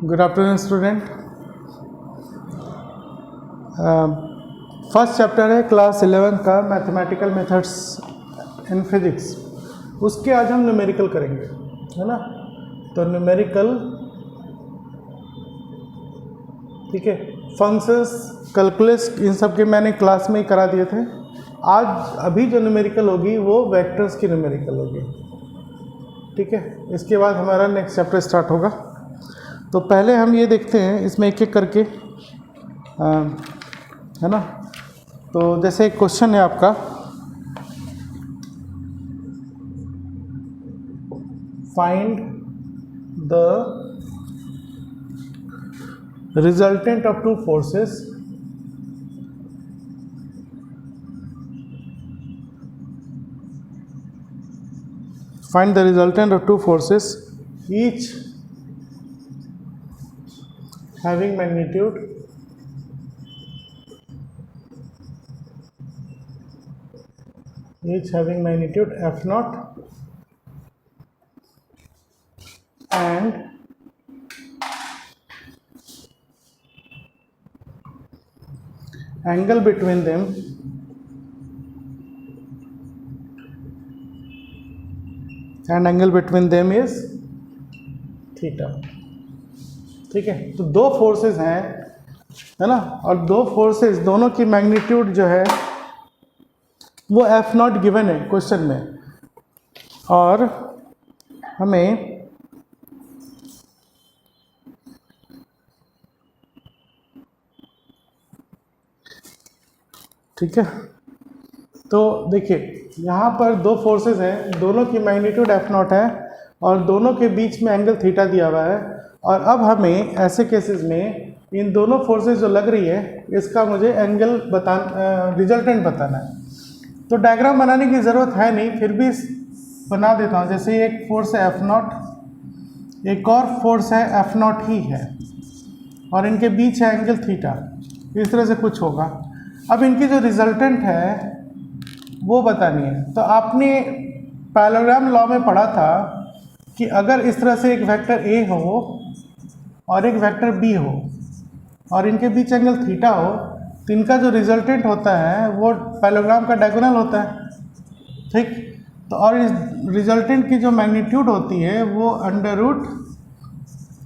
Good afternoon student. First chapter है class 11 का mathematical methods in physics. उसके आज हम न्यूमेरिकल करेंगे, है ना। तो न्यूमेरिकल, ठीक है, फंक्शंस, कैलकुलस, इन सब के मैंने क्लास में ही करा दिए थे। आज अभी जो न्यूमेरिकल होगी वो वेक्टर्स की न्यूमेरिकल होगी, ठीक है। इसके बाद हमारा नेक्स्ट चैप्टर स्टार्ट होगा। तो पहले हम ये देखते हैं इसमें एक एक करके, है ना। तो जैसे एक क्वेश्चन है आपका, find the resultant of two forces find the resultant of two forces each having magnitude f naught and angle between them is theta. ठीक है, तो दो फोर्सेस हैं, है ना, और दो फोर्सेस दोनों की मैग्नीट्यूड जो है वो एफ नॉट गिवन है क्वेश्चन में, और हमें ठीक है। तो देखिए यहाँ पर दो फोर्सेस हैं, दोनों की मैग्नीट्यूड एफ नॉट है और दोनों के बीच में एंगल थीटा दिया हुआ है। और अब हमें ऐसे केसेस में इन दोनों फोर्सेस जो लग रही है इसका मुझे एंगल रिजल्टेंट बताना है। तो डायग्राम बनाने की ज़रूरत है नहीं, फिर भी बना देता हूँ। जैसे एक फोर्स है एफ नॉट, एक और फोर्स है एफ नॉट ही है, और इनके बीच है एंगल थीटा। इस तरह से कुछ होगा। अब इनकी जो रिजल्टेंट है वो बतानी है। तो आपने पैरेललोग्राम लॉ में पढ़ा था कि अगर इस तरह से एक वेक्टर ए हो और एक वेक्टर बी हो और इनके बीच एंगल थीटा हो, तो इनका जो रिजल्टेंट होता है वो पैरेललोग्राम का डायगोनल होता है, ठीक। तो और इस रिजल्टेंट की जो मैग्नीट्यूड होती है वो अंडर रूट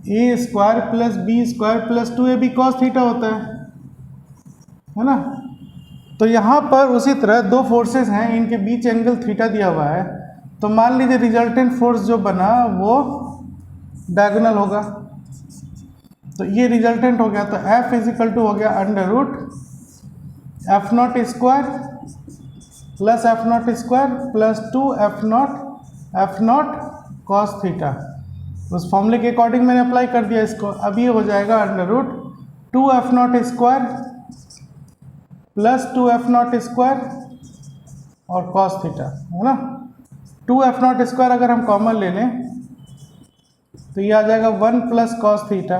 ए square plus B square plus 2ab cos theta होता है ना। तो यहाँ पर उसी तरह दो फोर्सेस हैं, इनके बीच एंगल थीटा दिया हुआ है। तो मान लीजिए रिजल्टेंट फोर्स जो बना वो डायगोनल होगा। तो ये रिजल्टेंट हो गया, तो F इजिकल टू हो गया under root F naught square plus F naught square plus 2f naught cos theta. उस फॉर्मूले के अकॉर्डिंग मैंने अप्लाई कर दिया इसको। अब ये हो जाएगा under root 2f naught square plus 2f naught square और cos थीटा, है ना। 2f नॉट स्क्वायर अगर हम कॉमन ले लें तो ये आ जाएगा 1 प्लस cos थीटा।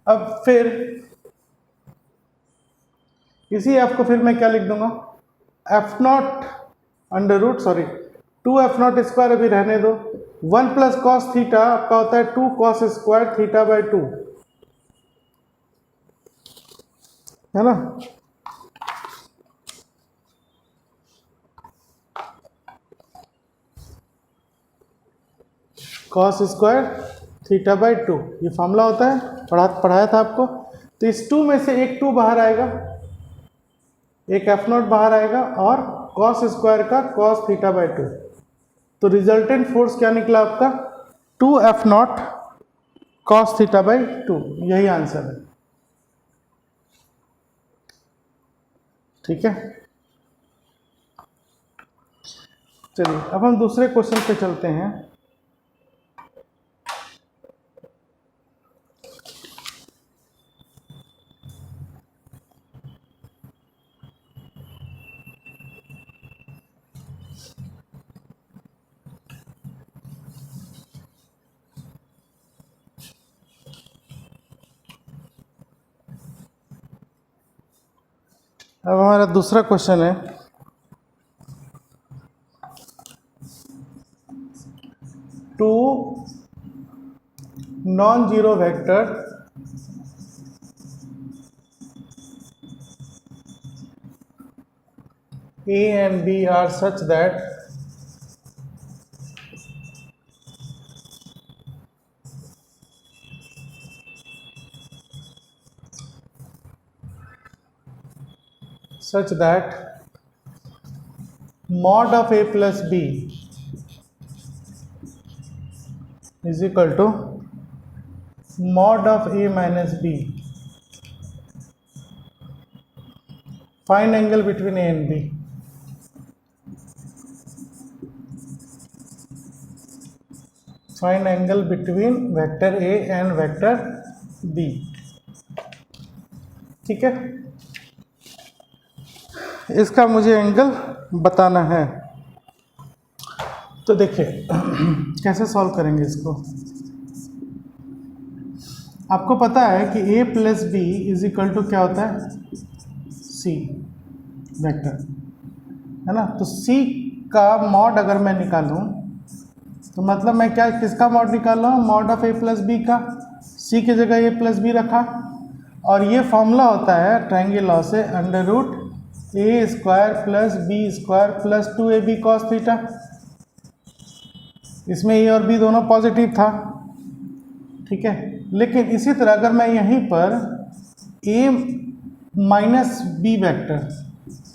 अब फिर इसी f को फिर मैं क्या लिख दूंगा, f naught under root 2f naught square अभी रहने दो। 1 प्लस cos थीटा आपका होता है 2 cos स्क्वायर थीटा बाई 2, है ना। cos स्क्वायर थीटा बाई 2 ये फॉर्मूला होता है, पढ़ाया था आपको। तो इस 2 में से एक 2 बाहर आएगा, एक एफ नॉट बाहर आएगा और cos स्क्वायर का cos थीटा बाई 2। तो रिजल्टेंट फोर्स क्या निकला आपका 2f naught cos theta by 2, यही आंसर है, ठीक है। चलिए अब हम दूसरे क्वेश्चन पे चलते हैं। अब हमारा दूसरा क्वेश्चन है, two non zero vector A and B are such that mod of A plus B is equal to mod of A minus B. Find angle between A and B. Find angle between vector A and vector B. ठीक है, इसका मुझे angle बताना है। तो देखिए कैसे solve करेंगे इसको। आपको पता है कि A plus B is equal to क्या होता है, C वेक्टर, है ना। तो C का मॉड अगर मैं निकालूं तो मतलब मैं क्या किसका मॉड निकाल रहा हूँ, mod of A plus B का। C की जगह A प्लस बी रखा, और ये फॉर्मूला होता है ट्रायंगल लॉ से अंडर रूट ए square plus B square plus 2ab cos theta. इसमें ए और बी दोनों पॉजिटिव था, ठीक है। लेकिन इसी तरह अगर मैं यहीं पर a माइनस बी वेक्टर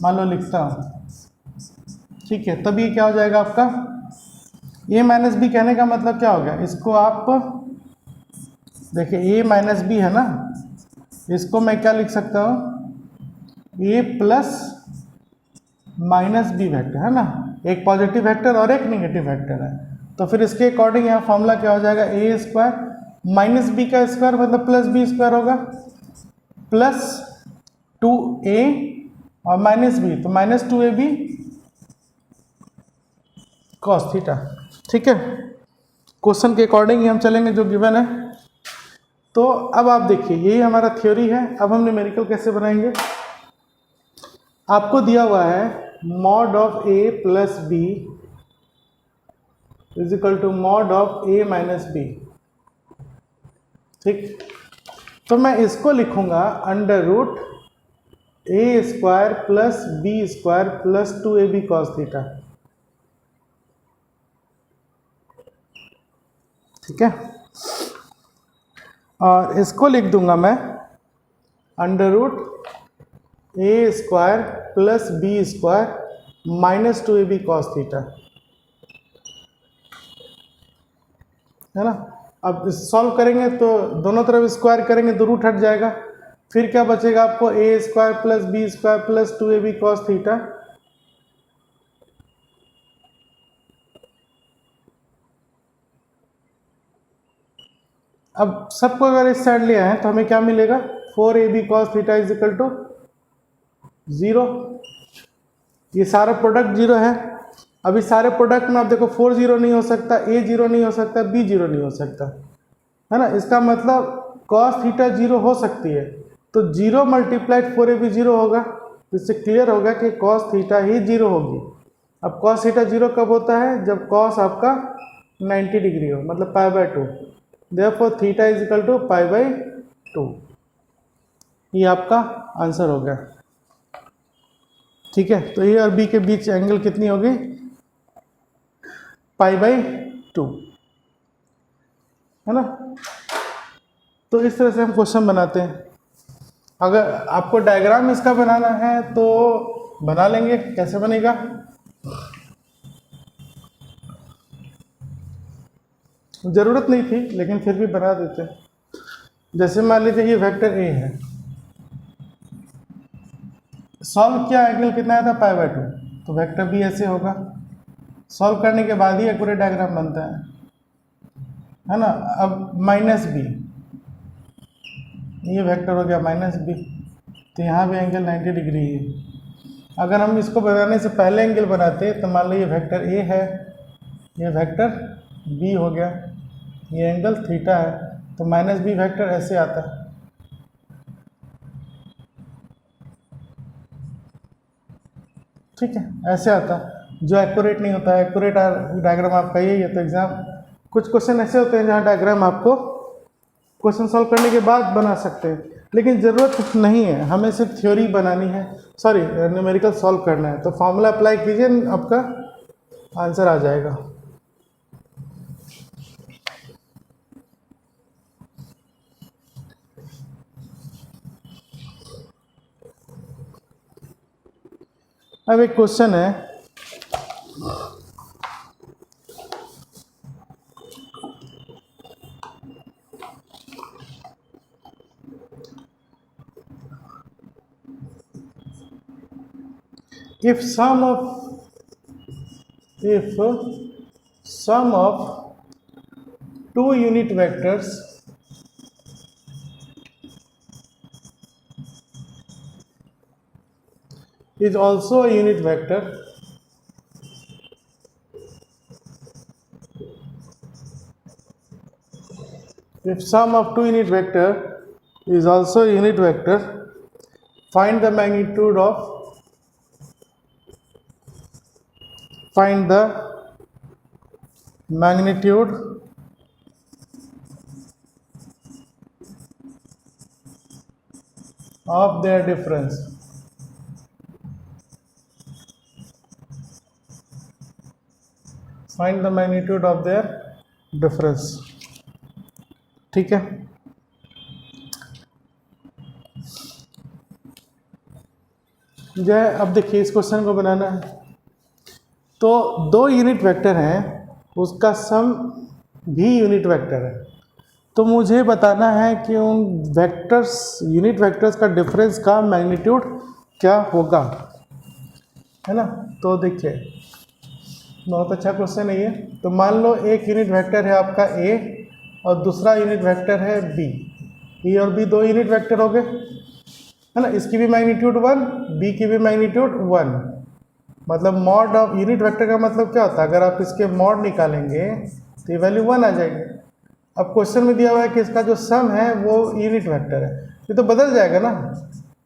मान लो लिखता हूँ, ठीक है, तब ये क्या हो जाएगा आपका a माइनस बी। कहने का मतलब क्या हो गया, इसको आप देखिए a माइनस बी है ना, इसको मैं क्या लिख सकता हूँ, a plus minus B vector, है ना। एक पॉजिटिव वेक्टर और एक नेगेटिव वेक्टर है, तो फिर इसके अकॉर्डिंग यहाँ फॉर्मूला क्या हो जाएगा, ए स्क्वायर माइनस बी का स्क्वायर मतलब प्लस बी स्क्वायर होगा, प्लस 2a और माइनस बी तो माइनस 2ab कॉस थीटा। ठीक है, क्वेश्चन के अकॉर्डिंग ही हम चलेंगे जो गिवन है। तो अब आप देखिए यही हमारा थ्योरी है। अब हम न्यूमेरिकल कैसे बनाएंगे, आपको दिया हुआ है mod of a plus B is equal to mod of a minus B. ठीक, तो मैं इसको लिखूंगा under root a square plus B square plus 2ab cos theta. ठीक है, और इसको लिख दूंगा मैं under root a square plus B square minus 2ab cos theta, है ना। अब सॉल्व करेंगे तो दोनों तरफ स्क्वायर करेंगे तो रूट हट जाएगा, फिर क्या बचेगा आपको a square plus B square plus 2ab cos theta. अब सबको अगर इस साइड ले आए तो हमें क्या मिलेगा, 4ab cos theta is equal to 0। ये सारा प्रोडक्ट 0 है। अभी सारे प्रोडक्ट में आप देखो 4 0 नहीं हो सकता, a 0 नहीं हो सकता, b 0 नहीं हो सकता, है ना। इसका मतलब कॉस थीटा 0 हो सकती है, तो 0 मल्टीप्लाइड 4ab 0 होगा। इससे क्लियर होगा कि कॉस थीटा ही 0 होगी। अब कॉस थीटा 0 कब होता है, जब कॉस आपका 90 डिग्री हो, मतलब π/2। Therefore theta is equal to π/2। ये आपका आंसर हो गया। ठीक है, तो ए और बी के बीच एंगल कितनी होगी, π/2, है ना। तो इस तरह से हम क्वेश्चन बनाते हैं। अगर आपको डायग्राम इसका बनाना है तो बना लेंगे, कैसे बनेगा, जरूरत नहीं थी लेकिन फिर भी बना देते हैं। जैसे मान लीजिए ये वेक्टर ए है, सॉल्व किया, एंगल कितना आया था π/2, तो वेक्टर बी ऐसे होगा। सॉल्व करने के बाद ही एक्यूरेट डायग्राम बनता है ना। अब माइनस बी, ये वेक्टर हो गया माइनस बी, तो यहाँ भी एंगल 90 डिग्री है। अगर हम इसको बनाने से पहले एंगल बनाते तो मान लो ये वेक्टर ए है, ये वेक्टर बी हो गया, ये एंगल थीटा है, तो माइनस बी वेक्टर ऐसे आता है। ठीक है, ऐसे आता, जो एक्यूरेट नहीं होता है। एक्यूरेट डायग्राम आपका यही है। तो एग्जाम कुछ क्वेश्चन ऐसे होते हैं जहाँ डायग्राम आपको क्वेश्चन सॉल्व करने के बाद बना सकते हैं, लेकिन ज़रूरत नहीं है, हमें सिर्फ थ्योरी बनानी है, सॉरी न्यूमेरिकल सॉल्व करना है। तो फॉर्मूला अप्लाई कीजिए, आपका आंसर आ जाएगा। अब एक क्वेश्चन है, if sum of two unit vectors is also a unit vector, if sum of two unit vector is also a unit vector, find the magnitude of of their difference. Find the magnitude of their difference. ठीक है, जो है अब देखिए इस question को बनाना है। तो दो यूनिट वेक्टर हैं, उसका सम भी यूनिट वेक्टर है। तो मुझे बताना है कि उन वेक्टर्स, यूनिट वेक्टर्स का डिफरेंस का मैग्नीट्यूड क्या होगा, है ना। तो देखिए बहुत अच्छा क्वेश्चन है ये। तो मान लो एक यूनिट वेक्टर है आपका ए और दूसरा यूनिट वेक्टर है बी। ए और बी दो यूनिट वेक्टर हो गए, है ना। इसकी भी मैग्नीट्यूड 1, बी की भी मैग्नीट्यूड 1। मतलब मॉड ऑफ यूनिट वेक्टर का मतलब क्या होता है, अगर आप इसके मॉड निकालेंगे तो ये वैल्यू 1 आ जाएगी। अब क्वेश्चन में दिया हुआ है कि इसका जो सम है वो यूनिट वेक्टर है, ये तो बदल जाएगा ना।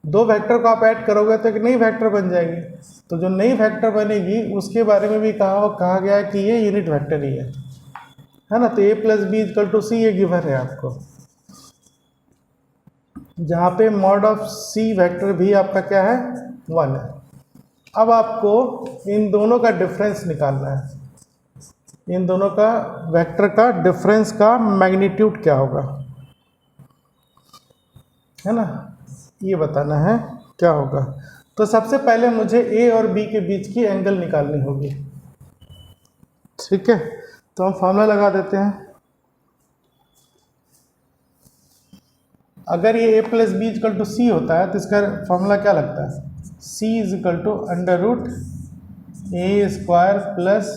दो वेक्टर को आप ऐड करोगे तो एक नई वेक्टर बन जाएगी। तो जो नई वेक्टर बनेगी उसके बारे में भी कहा गया है कि ये यूनिट वेक्टर ही है ना। तो A plus B equal to सी ये गिवन है आपको, जहाँ पे मॉड ऑफ सी वेक्टर भी आपका क्या है, 1 है। अब आपको इन दोनों का डिफरेंस निकालना है, इन दोनों का वेक्टर का डिफरेंस का मैग्नीट्यूड क्या होगा, है ना, ये बताना है क्या होगा। तो सबसे पहले मुझे ए और बी के बीच की एंगल निकालनी होगी, ठीक है। तो हम फॉर्मूला लगा देते हैं। अगर ये A plus B equal to C होता है तो इसका फॉर्मूला क्या लगता है, C is equal to under root A square plus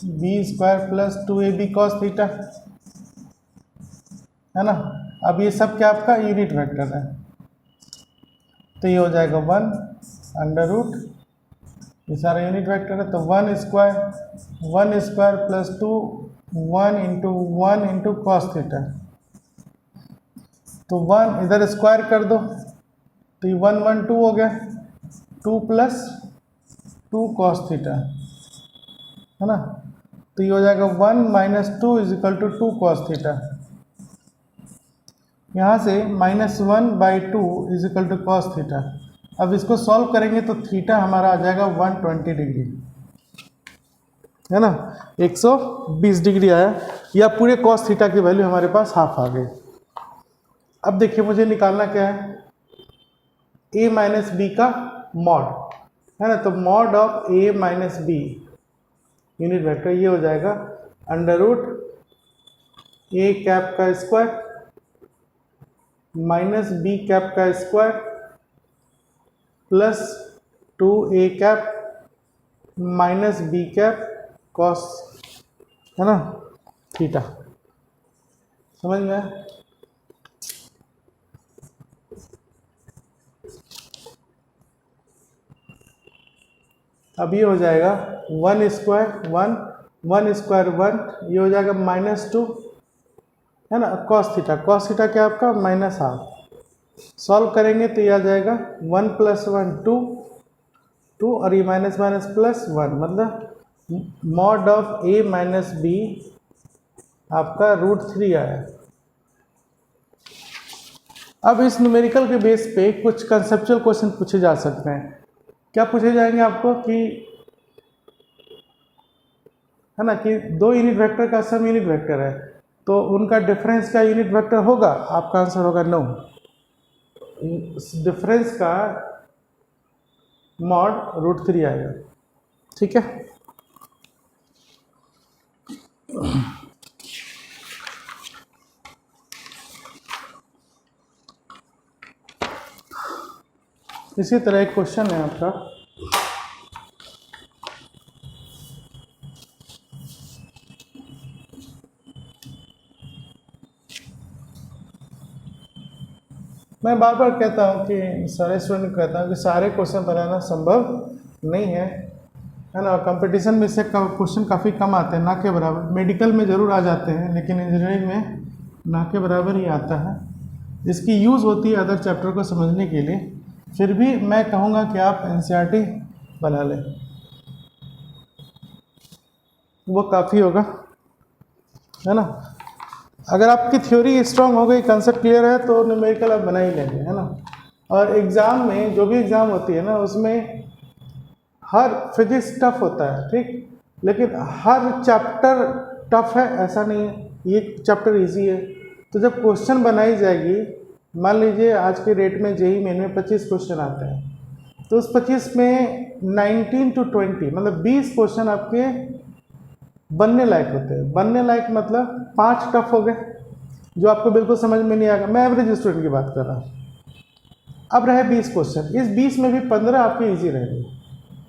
B square plus 2ab cos theta, है ना। अब ये सब क्या आपका यूनिट वेक्टर है, तो ये हो जाएगा 1 अंडर रूट, ये सारा यूनिट वेक्टर है। तो 1 square plus 2 1 into cos theta. तो 1 इधर स्क्वायर कर दो तो ये 1 1 2 हो गया, 2 प्लस 2 कॉस थीटा, है ना। तो ये हो जाएगा 1 minus 2 is equal to 2 cos theta. यहाँ से -1/2 is equal to cos theta. अब इसको सॉल्व करेंगे तो थीटा हमारा आ जाएगा 120 डिग्री, है ना। 120 डिग्री आया, या पूरे कॉस थीटा की वैल्यू हमारे पास हाफ आ गई। अब देखिए मुझे निकालना क्या है, a माइनस बी का मॉड, है ना। तो mod of a minus B unit vector ये हो जाएगा अंडर रूट a कैप का स्क्वायर माइनस बी कैप का square plus 2a cap minus B cap cos, है ना, थीटा। समझ में आया? अब ये हो जाएगा 1 स्क्वायर 1, ये हो जाएगा -2, है ना, कॉस थीटा क्या आपका -हाफ। सॉल्व करेंगे तो ये आ जाएगा 1 + 1 2 और ये माइनस प्लस 1, मतलब mod of a minus B आपका √3 आया, अब इस न्यूमेरिकल के बेस पे कुछ कंसेप्चुअल क्वेश्चन पूछे जा सकते हैं। क्या पूछे जाएंगे आपको कि है ना कि दो यूनिट वेक्टर का सम यूनिट वेक्टर है तो उनका डिफरेंस का यूनिट वेक्टर होगा, आपका आंसर होगा नो। डिफरेंस का मॉड √3 आएगा। ठीक है, इसी तरह एक क्वेश्चन है आपका, मैं बार बार कहता हूँ कि सारे स्टूडेंट को कहता हूँ कि सारे क्वेश्चन बनाना संभव नहीं है ना। कंपटीशन में से क्वेश्चन काफ़ी कम आते हैं, ना के बराबर। मेडिकल में ज़रूर आ जाते हैं लेकिन इंजीनियरिंग में ना के बराबर ही आता है। इसकी यूज़ होती है अदर चैप्टर को समझने के लिए। फिर भी मैं कहूँगा कि आप एनसीईआरटी बना लें, वो काफ़ी होगा, है ना। अगर आपकी थ्योरी स्ट्रांग हो गई, कंसेप्ट क्लियर है, तो न्यूमेरिकल आप बना ही लेंगे, है ना। और एग्ज़ाम में जो भी एग्ज़ाम होती है ना, उसमें हर फिजिक्स टफ होता है, ठीक, लेकिन हर चैप्टर टफ है ऐसा नहीं है। ये चैप्टर इजी है, तो जब क्वेश्चन बनाई जाएगी, मान लीजिए आज के डेट में जेईई मेन में 25 क्वेश्चन आते हैं, तो उस 25 में 19 to 20 मतलब 20 क्वेश्चन आपके बनने लायक होते हैं। बनने लायक मतलब 5 टफ हो गए जो आपको बिल्कुल समझ में नहीं आएगा। मैं एवरेज स्टूडेंट की बात कर रहा हूँ। अब रहे 20 क्वेश्चन, इस 20 में भी 15 आपके इजी रहेंगे,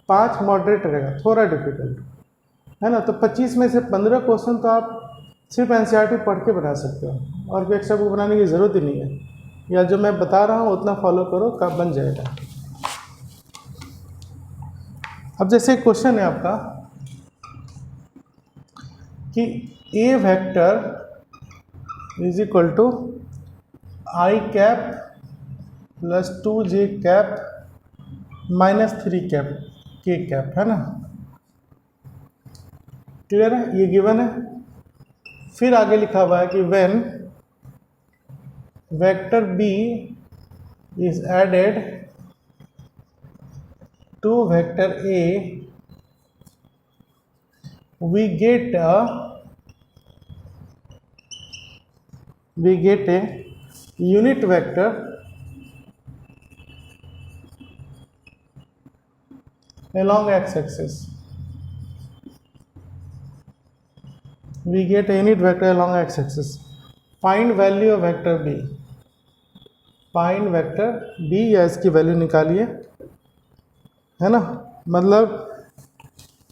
5 मॉडरेट रहेगा, थोड़ा डिफिकल्ट, है ना। तो 25 में से 15 क्वेश्चन तो आप सिर्फ एनसीईआरटी पढ़ के बना सकते हो, और कोई एक्स्ट्रा बुक बनाने की ज़रूरत ही नहीं है। या जो मैं बता रहा हूँ उतना फॉलो करो, कब बन जाएगा। अब जैसे क्वेश्चन है आपका कि A vector is equal to I cap plus 2j cap minus 3 cap K cap, है ना। क्लियर है, ये गिवन है। फिर आगे लिखा हुआ है कि when vector B is added to vector A we get a unit vector along x-axis. We get a unit vector along x-axis. Find value of vector b. Find vector b या इसकी value निकालिए, है ना। मतलब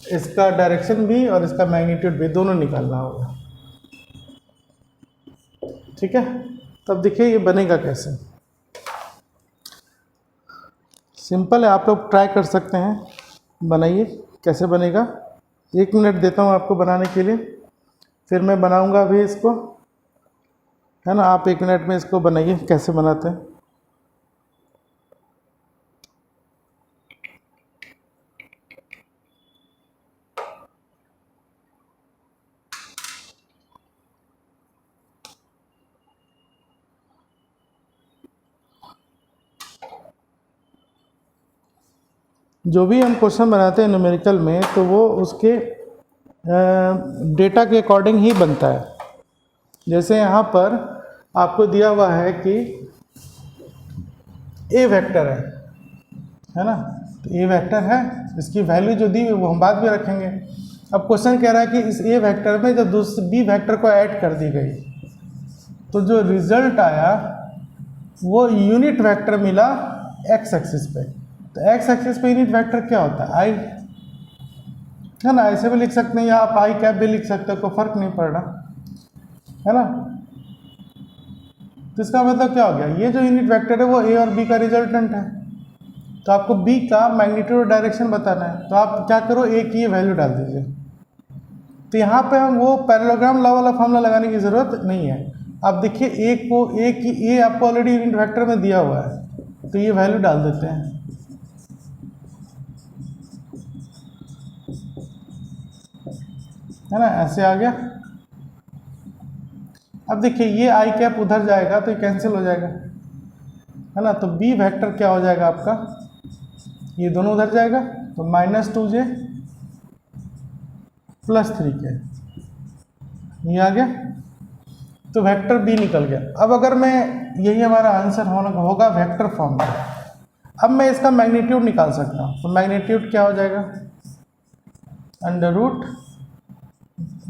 इसका direction भी और इसका मैग्नीट्यूड भी दोनों निकालना होगा। ठीक है, तब देखिए ये बनेगा कैसे। सिंपल है, आप लोग ट्राई कर सकते हैं, बनाइए। कैसे बनेगा, 1 मिनट देता हूँ आपको बनाने के लिए, फिर मैं बनाऊँगा अभी इसको, है ना। आप 1 मिनट में इसको बनाइए, कैसे बनाते हैं। जो भी हम क्वेश्चन बनाते हैं न्यूमेरिकल में, तो वो उसके डेटा के अकॉर्डिंग ही बनता है। जैसे यहाँ पर आपको दिया हुआ है कि ए वेक्टर है ना। तो ए वेक्टर है, इसकी वैल्यू जो दी हुई वो हम बाद में रखेंगे। अब क्वेश्चन कह रहा है कि इस ए वेक्टर में जब दूसरे बी वेक्टर को ऐड कर दी गई, तो जो रिजल्ट आया वो यूनिट वेक्टर मिला एक्स एक्सिस पे। तो एक्स एक्सिस पे यूनिट वेक्टर क्या होता है, आई, है ना। ऐसे भी लिख सकते हैं या आप आई कैप भी लिख सकते हो, कोई फर्क नहीं पड़ रहा, है ना। तो इसका मतलब क्या हो गया, ये जो यूनिट वेक्टर है वो ए और बी का रिजल्टेंट है। तो आपको बी का मैग्नीट्यूड और डायरेक्शन बताना है, तो आप क्या करो, ए की ये वैल्यू डाल दीजिए। तो यहाँ पे हम वो पैरेललोग्राम लॉ वाला फॉर्मूला लगाने की ज़रूरत नहीं है। आप देखिए ए को, ए आपको ऑलरेडी यूनिट वेक्टर में दिया हुआ है, तो ये वैल्यू डाल देते हैं, है ना। ऐसे आ गया। अब देखिए ये आई कैप उधर जाएगा तो ये कैंसिल हो जाएगा, है ना। तो बी वेक्टर क्या हो जाएगा आपका, ये दोनों उधर जाएगा तो -2j + 3k, ये आ गया। तो वेक्टर बी निकल गया। अब अगर मैं, यही हमारा आंसर होगा वेक्टर फॉर्म में। अब मैं इसका मैग्नीट्यूड निकाल सकता हूँ। तो मैग्नीट्यूड क्या हो जाएगा,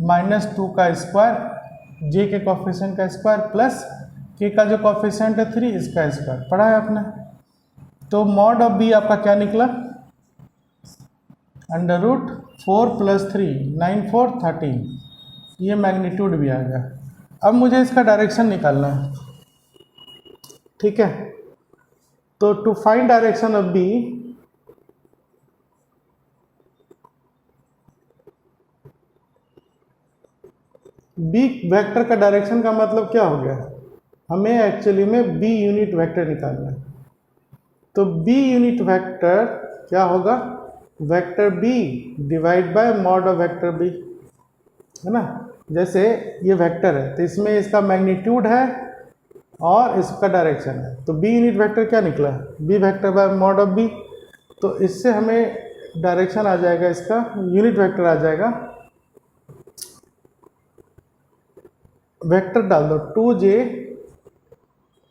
√-2 का स्क्वायर, जे के कॉफिशिएंट का स्क्वायर प्लस के का जो कॉफिशिएंट है 3, इसका स्क्वायर। पढ़ा है आपने। तो मॉड ऑफ बी आपका क्या निकला, √4 + 3 9 4 13, ये मैग्नीट्यूड भी आ गया। अब मुझे इसका डायरेक्शन निकालना है, ठीक है। तो to find direction of B, B vector का डायरेक्शन का मतलब क्या हो गया, हमें एक्चुअली में बी यूनिट वेक्टर निकालना है। तो बी यूनिट वेक्टर क्या होगा, vector B divide by mod of vector B, है ना। जैसे ये वेक्टर है तो इसमें इसका मैग्नीट्यूड है और इसका डायरेक्शन है। तो बी यूनिट वेक्टर क्या निकला, B vector by mod of B. तो इससे हमें डायरेक्शन आ जाएगा, इसका यूनिट वेक्टर आ जाएगा, वेक्टर डाल दो 2j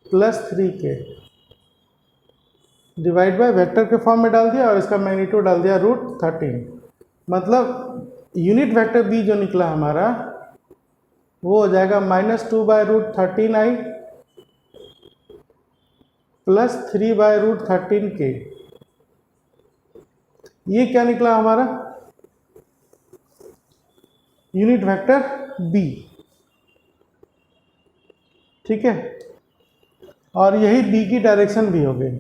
+ 3k divide by vector के फॉर्म में डाल दिया और इसका मैग्नीट्यूड डाल दिया √13। मतलब यूनिट वेक्टर बी जो निकला हमारा वो हो जाएगा -2/√13i + 3/√13k। ये क्या निकला हमारा, यूनिट वेक्टर बी, ठीक है। और यही बी की डायरेक्शन भी हो गई।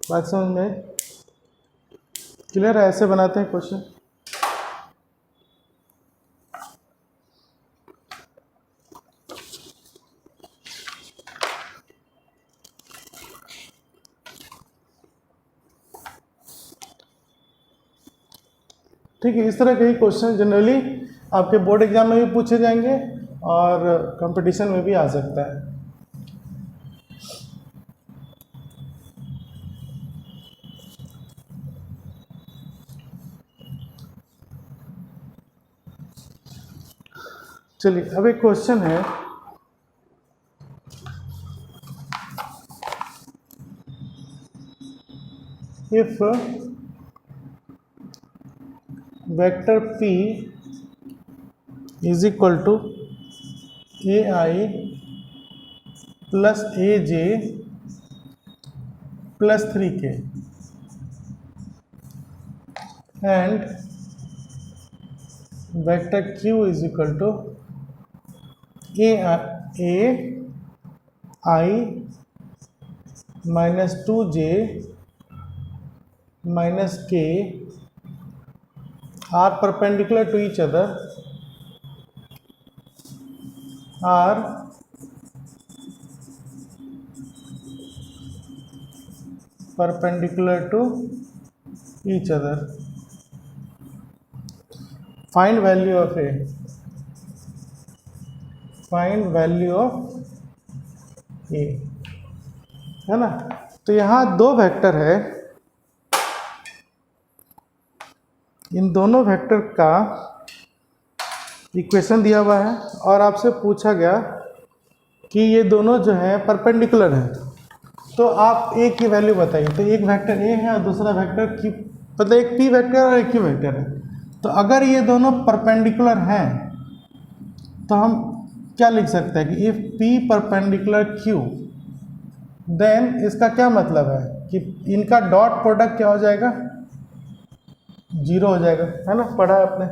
बात समझ में क्लियर है। ऐसे बनाते हैं क्वेश्चन। ठीक है, इस तरह के ही क्वेश्चन जनरली आपके बोर्ड एग्जाम में भी पूछे जाएंगे और कंपटीशन में भी आ सकता है। चलिए, अब एक क्वेश्चन है, if vector p is equal to ai + aj + 3k and vector q is equal to ai -2j -k are perpendicular to each other, are perpendicular to each other. Find value of a, find value of a, है ना। तो यहाँ दो vector है, इन दोनों vector का equation दिया हुआ है और आपसे पूछा गया कि ये दोनों जो है परपेंडिकुलर हैं। तो आप ए की वैल्यू बताइए। तो एक वेक्टर ए है और दूसरा वेक्टर क्यू, मतलब एक पी वेक्टर और एक क्यू वेक्टर है। तो अगर ये दोनों परपेंडिकुलर हैं तो हम क्या लिख सकते हैं कि if P perpendicular Q, then इसका क्या मतलब है कि इनका डॉट प्रोडक्ट क्या हो जाएगा, 0 हो जाएगा, है ना। पढ़ा है आपने।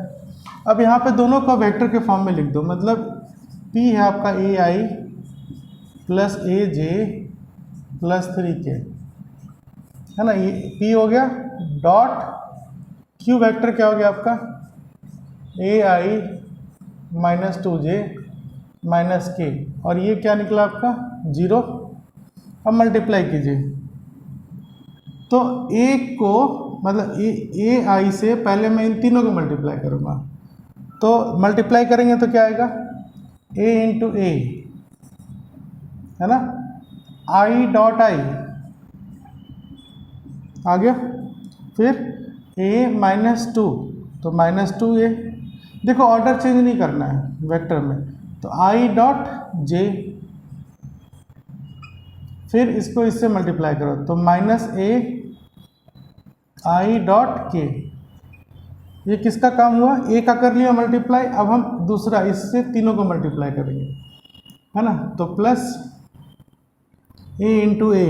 अब यहाँ पे दोनों का वेक्टर के फॉर्म में लिख दो। मतलब P है आपका ai + aj + 3k, है ना। ये P हो गया। डॉट Q वेक्टर क्या हो गया आपका, ai -2j -k, और ये क्या निकला आपका 0। अब मल्टीप्लाई कीजिए। तो एक को, मतलब ए आई से पहले मैं इन तीनों को मल्टीप्लाई करूँगा। तो मल्टीप्लाई करेंगे तो क्या आएगा, a × a, है ना। आई डॉट आई आ गया, फिर ए माइनस टू, तो माइनस टू ए, देखो ऑर्डर चेंज नहीं करना है वेक्टर में, तो आई डॉट जे, फिर इसको इससे मल्टीप्लाई करो तो माइनस ए आई डॉट के, ये किसका काम हुआ, ए का कर लिया मल्टीप्लाई, अब हम दूसरा इससे तीनों को मल्टीप्लाई करेंगे, है ना, तो प्लस ए इंटू ए,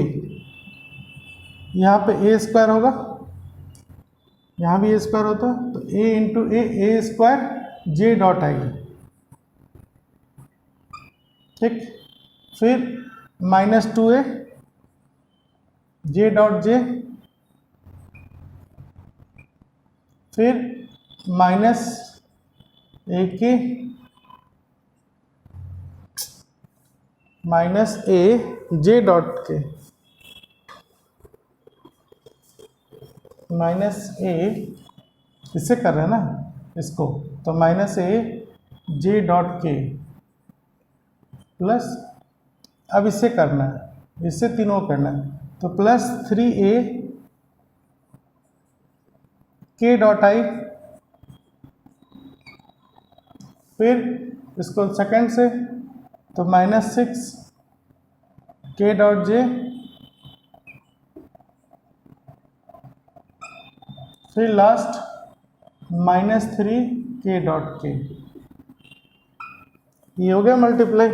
यहाँ पे ए स्क्वायर होगा, यहाँ भी ए स्क्वायर होता है, तो A into A square J dot I, ठीक, फिर minus two A J dot J, फिर minus A K minus A J dot K, minus A, इससे कर रहे हैं ना इसको, तो minus A J dot K plus, अब इससे करना है, इससे तीनों करना है, तो प्लस थ्री ए के डॉट आई, फिर इसको सेकंड से, तो माइनस सिक्स के डॉट जे, फिर लास्ट माइनस थ्री के डॉट के, ये हो गया मल्टीप्लाई,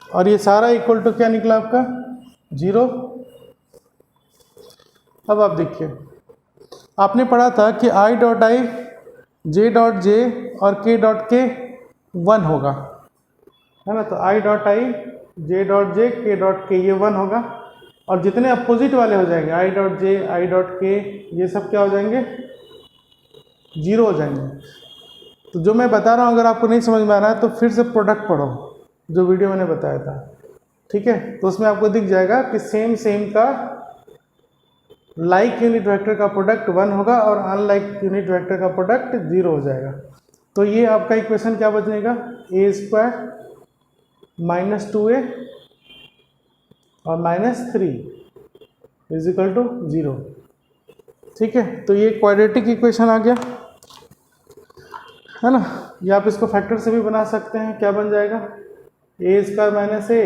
और ये सारा इक्वल टू क्या निकला आपका, जीरो। अब आप देखिए, आपने पढ़ा था कि I dot I J dot जे और के डॉट के 1 होगा, है ना, तो I dot I J dot जे के डॉट के ये 1 होगा, और जितने अपोजिट वाले हो जाएंगे I dot J I dot के, ये सब क्या हो जाएंगे, जीरो हो जाएंगे। तो जो मैं बता रहा हूँ अगर आपको नहीं समझ में आ रहा है तो फिर से प्रोडक्ट पढ़ो जो वीडियो मैंने बताया था, ठीक है, तो उसमें आपको दिख जाएगा कि सेम का लाइक यूनिट वेक्टर का प्रोडक्ट 1 होगा और अनलाइक यूनिट वेक्टर का प्रोडक्ट 0 हो जाएगा। तो ये आपका इक्वेशन क्या बचेगा, A square minus two A और minus three is equal to 0, ठीक है। तो ये क्वाड्रेटिक इक्वेशन आ गया, है ना, या आप इसको फैक्टर से भी बना सकते हैं, क्या बन जाएगा, A square minus A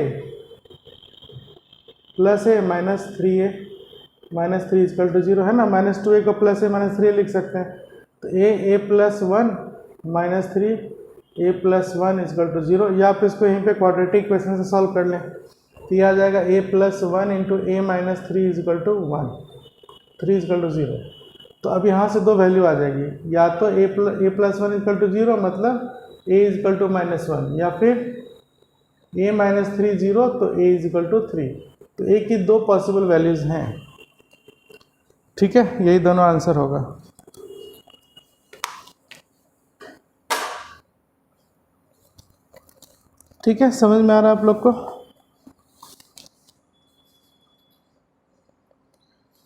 plus A minus three A minus three is equal to 0, है ना, माइनस टू ए को प्लस ए माइनस थ्री लिख सकते हैं, तो A plus one minus three A plus one is equal to 0, या आप इसको यहीं पे क्वाड्रेटिक इक्वेशन से सॉल्व कर लें, तो ये आ जाएगा A plus one into A minus three is equal to 1, 3 is equal to 0। तो अब यहाँ से दो वैल्यू आ जाएगी, या तो A plus one is equal to 0 मतलब ए इजकल टू माइनस वन, या फिर ए माइनस थ्री 0 तो ए इजकल टू 3। तो ए की दो पॉसिबल वैल्यूज़ हैं, ठीक है, यही दोनों आंसर होगा। ठीक है, समझ में आ रहा है आप लोग को।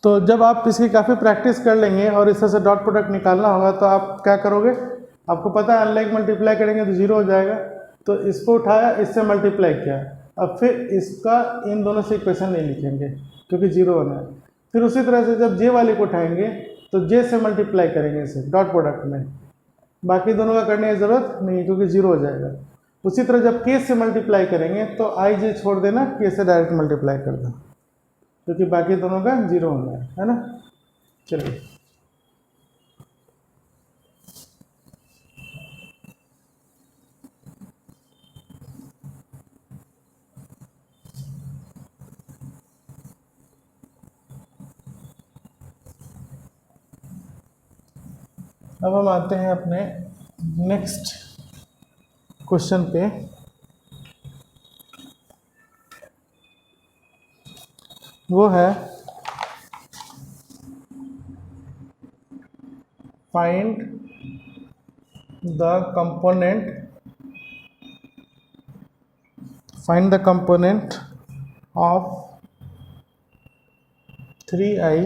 तो जब आप इसकी काफ़ी प्रैक्टिस कर लेंगे और इस तरह से डॉट प्रोडक्ट निकालना होगा तो आप क्या करोगे, आपको पता है अनलाइक मल्टीप्लाई करेंगे तो 0 हो जाएगा, तो इसको उठाया इससे मल्टीप्लाई किया, अब फिर इसका इन दोनों से इक्वेशन नहीं लिखेंगे क्योंकि 0 होना है, फिर उसी तरह से जब जे वाले को उठाएंगे तो जे से मल्टीप्लाई करेंगे इसे डॉट प्रोडक्ट में, बाकी दोनों का करने की ज़रूरत नहीं क्योंकि 0 हो जाएगा। उसी तरह जब के से मल्टीप्लाई करेंगे तो आई जे छोड़ देना, के से डायरेक्ट मल्टीप्लाई कर दो क्योंकि बाकी दोनों का 0 होना है ना। चलिए अब हम आते हैं अपने नेक्स्ट क्वेश्चन पे। वो है find the component of 3i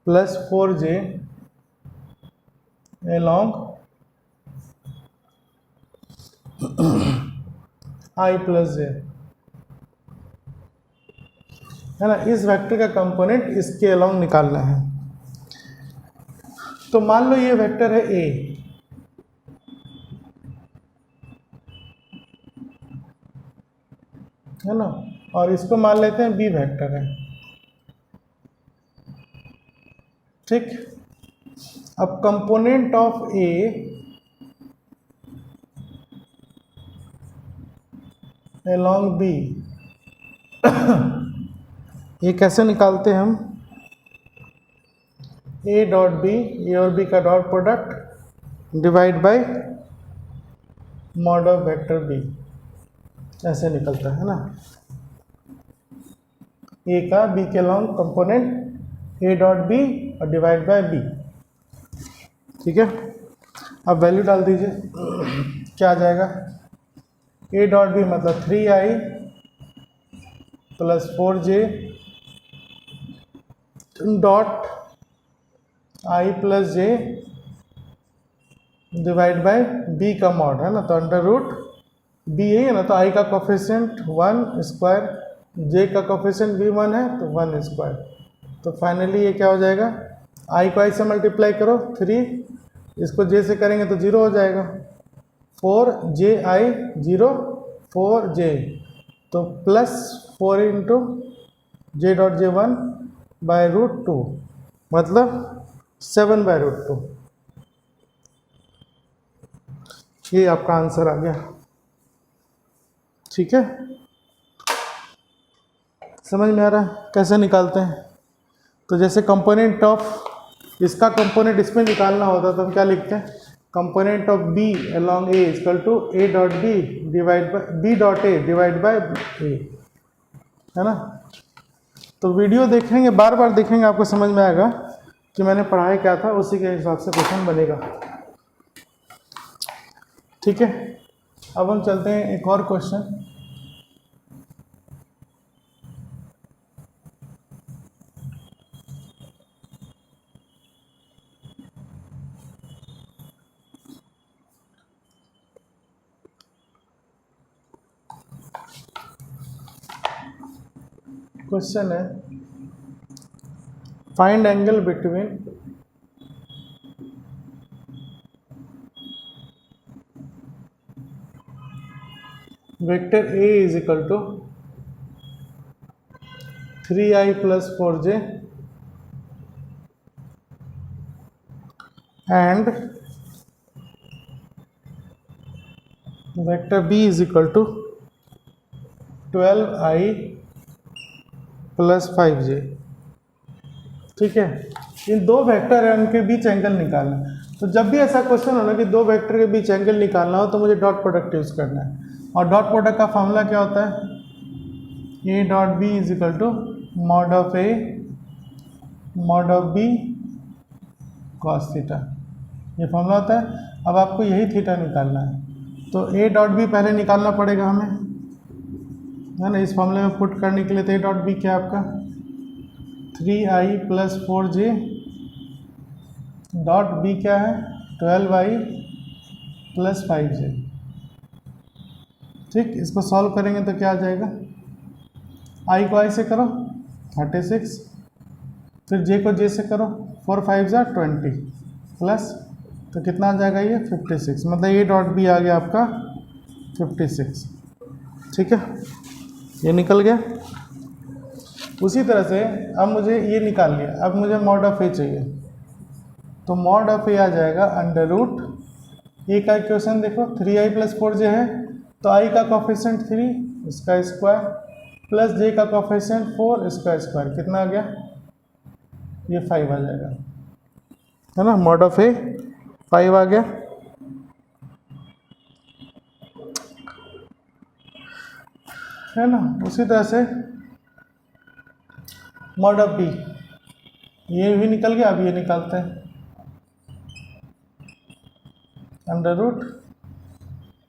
plus 4j along I plus j। है ना, इस वेक्टर का कंपोनेंट इसके अलोंग निकालना है। तो मान लो ये वेक्टर है ए, है ना, और इसको मान लेते हैं बी वेक्टर है। ठीक, अब component of A along B ये कैसे निकालते हैं हम? ए डॉट बी, ए और बी का dot product divide by mod of vector B, ऐसे निकलता है ना। ए का बी के along component A dot B और डिवाइड बाय बी। ठीक है, अब वैल्यू डाल दीजिए, क्या आ जाएगा? ए डॉट बी मतलब 3i plus 4j dot I plus J divide by B का मॉड, है ना, तो अंडर रूट बी है ना, तो आई का कोफिशिएंट 1 स्क्वायर, जे का कोफिशिएंट भी 1 है तो 1 स्क्वायर। तो फाइनली ये क्या हो जाएगा? आई को आई से मल्टीप्लाई करो 3, इसको जे से करेंगे तो 0 हो जाएगा, 4j आई 0 4j, तो plus 4 into J dot J 1 by root 2 मतलब 7 बाय रूट 2। ये आपका आंसर आ गया। ठीक है, समझ में आ रहा है कैसे निकालते हैं? तो जैसे कंपोनेंट ऑफ इसका कंपोनेंट इसमें निकालना होता तो हम क्या लिखते हैं? Component of B along A equal to A dot B divide by B dot A divide by A, है ना। तो वीडियो देखेंगे, बार बार देखेंगे, आपको समझ में आएगा कि मैंने पढ़ाया क्या था, उसी के हिसाब से क्वेश्चन बनेगा। ठीक है, अब हम चलते हैं एक और क्वेश्चन। क्वेश्चन है find angle between vector A is equal to 3i plus 4j and vector B is equal to 12i plus 5j। ठीक है, इन दो वेक्टर है, उनके बीच एंगल निकालना है। तो जब भी ऐसा क्वेश्चन हो ना कि दो वेक्टर के बीच एंगल निकालना हो तो मुझे डॉट प्रोडक्ट यूज करना है, और डॉट प्रोडक्ट का फॉर्मूला क्या होता है? A dot B is equal to mod of A mod of B cos theta, ये फॉर्मूला होता है। अब आपको यही थीटा निकालना है, तो ए डॉट बी पहले निकालना पड़ेगा हमें, है ना, इस फॉर्मूले में पुट करने के लिए। तो ए डॉट बी क्या आपका 3i plus 4j dot B क्या है 12i प्लस 5j। ठीक, इसको सॉल्व करेंगे तो क्या आ जाएगा? i को i से करो 36, फिर j को j से करो 4 5 20 प्लस, तो कितना आ जाएगा ये 56, मतलब ए डॉट बी आ गया आपका 56। ठीक है, ये निकल गया। उसी तरह से अब मुझे ये निकाल लिया, अब मुझे मॉड ऑफ ए चाहिए, तो मॉड ऑफ ए आ जाएगा अंडर रूट ए का इक्वेशन देखो 3i प्लस 4j है, तो i का कोफिशिएंट 3 इसका स्क्वायर प्लस j का कोफिशिएंट 4 इसका स्क्वायर, कितना आ गया? ये 5 आ जाएगा, है ना। मॉड ऑफ ए 5 आ गया। है ना, उसी तरह से मॉड ऑफ बी, ये भी निकल गया। अब ये निकालते हैं अंडर रूट,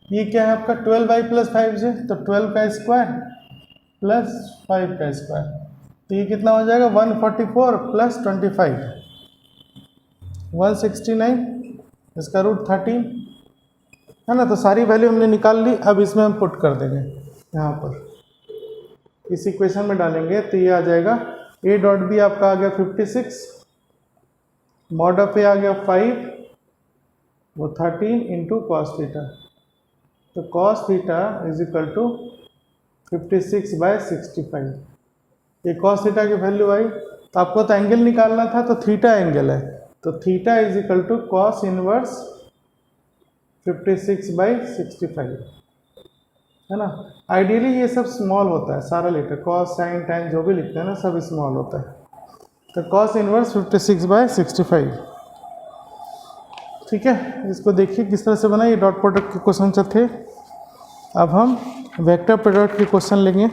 ये क्या है आपका 12i प्लस 5j, तो 12 का स्क्वायर प्लस 5 का स्क्वायर, तो ये कितना हो जाएगा 144 प्लस 25 169, इसका रूट 13, है ना। तो सारी वैल्यू हमने निकाल ली, अब इसमें हम पुट कर देंगे यहाँ पर। इस इक्वेशन में डालेंगे तो ये आ जाएगा ए डॉट बी आपका आ गया 56, मॉड ऑफ ए आ गया 5, वो 13 इंटू कॉस थीटा। तो cos theta is equal to 56/65। ये कॉस थीटा की वैल्यू आई, तो आपको तो एंगल निकालना था, तो थीटा एंगल है, तो theta is equal to cos inverse 56/65, है ना। आइडियली ये सब स्मॉल होता है, सारा लेटर कॉस साइन टैन जो भी लिखते हैं ना सब स्मॉल होता है। तो कॉस इनवर्स 56/65, ठीक है। इसको देखिए किस तरह से बना, ये डॉट प्रोडक्ट के क्वेश्चन से थे। अब हम वेक्टर प्रोडक्ट के क्वेश्चन लेंगे।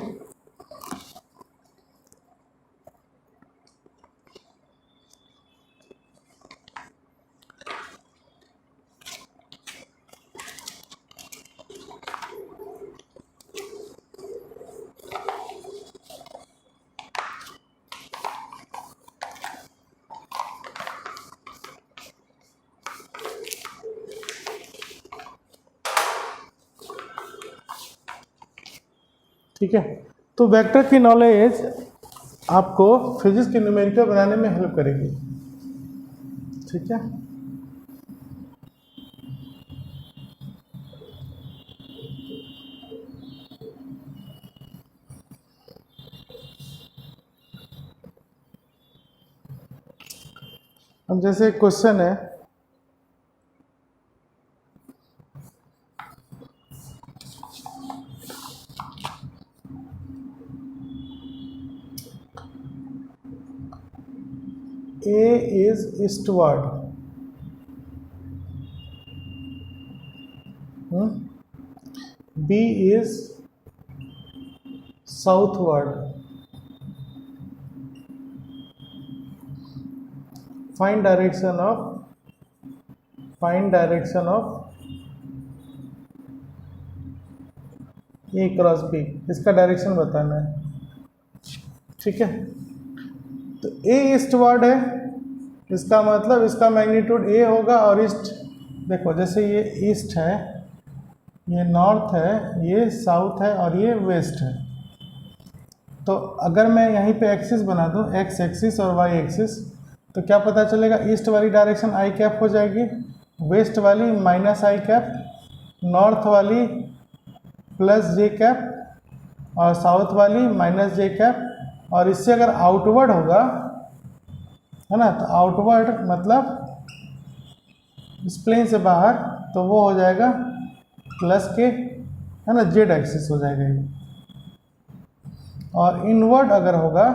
ठीक है, तो वेक्टर की नॉलेज आपको फिजिक्स के न्यूमेरिकल बनाने में हेल्प करेगी। ठीक है, अब जैसे क्वेश्चन है, A is eastward, B is southward, find direction of A cross B, इसका डायरेक्शन बताना है। ठीक है, तो A ईस्टवर्ड है, इसका मतलब इसका मैग्नीट्यूड A होगा, और ईस्ट देखो जैसे ये ईस्ट है, ये नॉर्थ है, ये साउथ है और ये वेस्ट है। तो अगर मैं यहीं पे एक्सिस बना दूं, एक्स एक्सिस और वाई एक्सिस, तो क्या पता चलेगा, ईस्ट वाली डायरेक्शन आई कैप हो जाएगी, वेस्ट वाली माइनस आई कैप, नॉर्थ वाली प्लस जे कैप और साउथ वाली माइनस जे कैप। और इससे अगर आउटवर्ड होगा, है ना, तो आउटवर्ड मतलब इस प्लेन से बाहर, तो वो हो जाएगा प्लस के, है ना, जेड एक्सिस हो जाएगा ये। और इनवर्ड अगर होगा,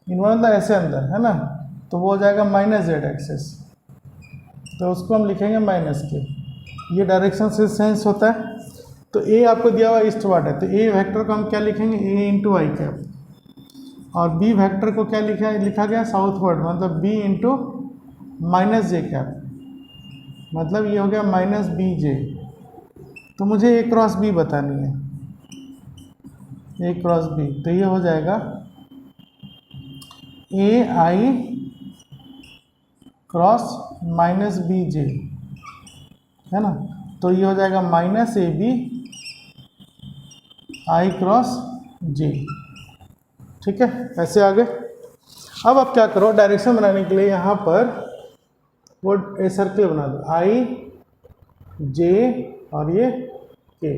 इनवर्ड मतलब ऐसे अंदर, है ना, तो वो हो जाएगा माइनस जेड एक्सिस, तो उसको हम लिखेंगे माइनस के। ये डायरेक्शन से सेंस होता है। तो ए आपको दिया हुआ ईस्टवर्ड है, तो ए वेक्टर को हम क्या लिखेंगे, ए इंटू आई कैप, और बी वेक्टर को क्या लिखा गया साउथवर्ड, मतलब बी इंटू माइनस जे कैप, मतलब ये हो गया माइनस बी जे। तो मुझे ए क्रॉस बी बतानी है, ए क्रॉस बी, तो ये हो जाएगा A I cross minus B J, है ना, तो ये हो जाएगा minus A B I cross J. ठीक है, ऐसे आगे। अब आप क्या करो, डायरेक्शन बनाने के लिए यहाँ पर वो ए सर्कल बना दो, आई जे और ये के।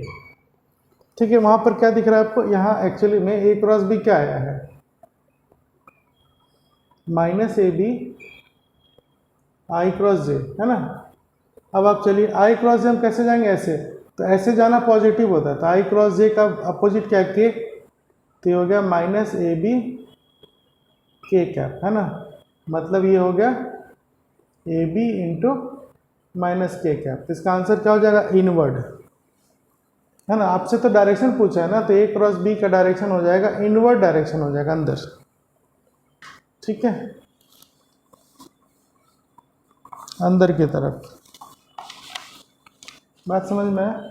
ठीक है, वहाँ पर क्या दिख रहा है आपको, यहाँ एक्चुअली में ए क्रॉस बी क्या आया है, minus A B I cross J, है ना। अब आप चलिए आई क्रॉस जे हम कैसे जाएंगे, ऐसे, तो ऐसे जाना पॉजिटिव होता है, तो आई क्रॉस जे का अपोजिट क्या है, के, तो ये हो गया माइनस ए बी के कैप, है ना, मतलब ये हो गया ए बी इंटू माइनस के कैप। तो इसका आंसर क्या हो जाएगा, इनवर्ड, है ना। आपसे तो डायरेक्शन पूछा है ना, तो ए क्रॉस बी का डायरेक्शन हो जाएगा इनवर्ड डायरेक्शन हो जाएगा, अंदर। ठीक है, अंदर की तरफ, बात समझ में है।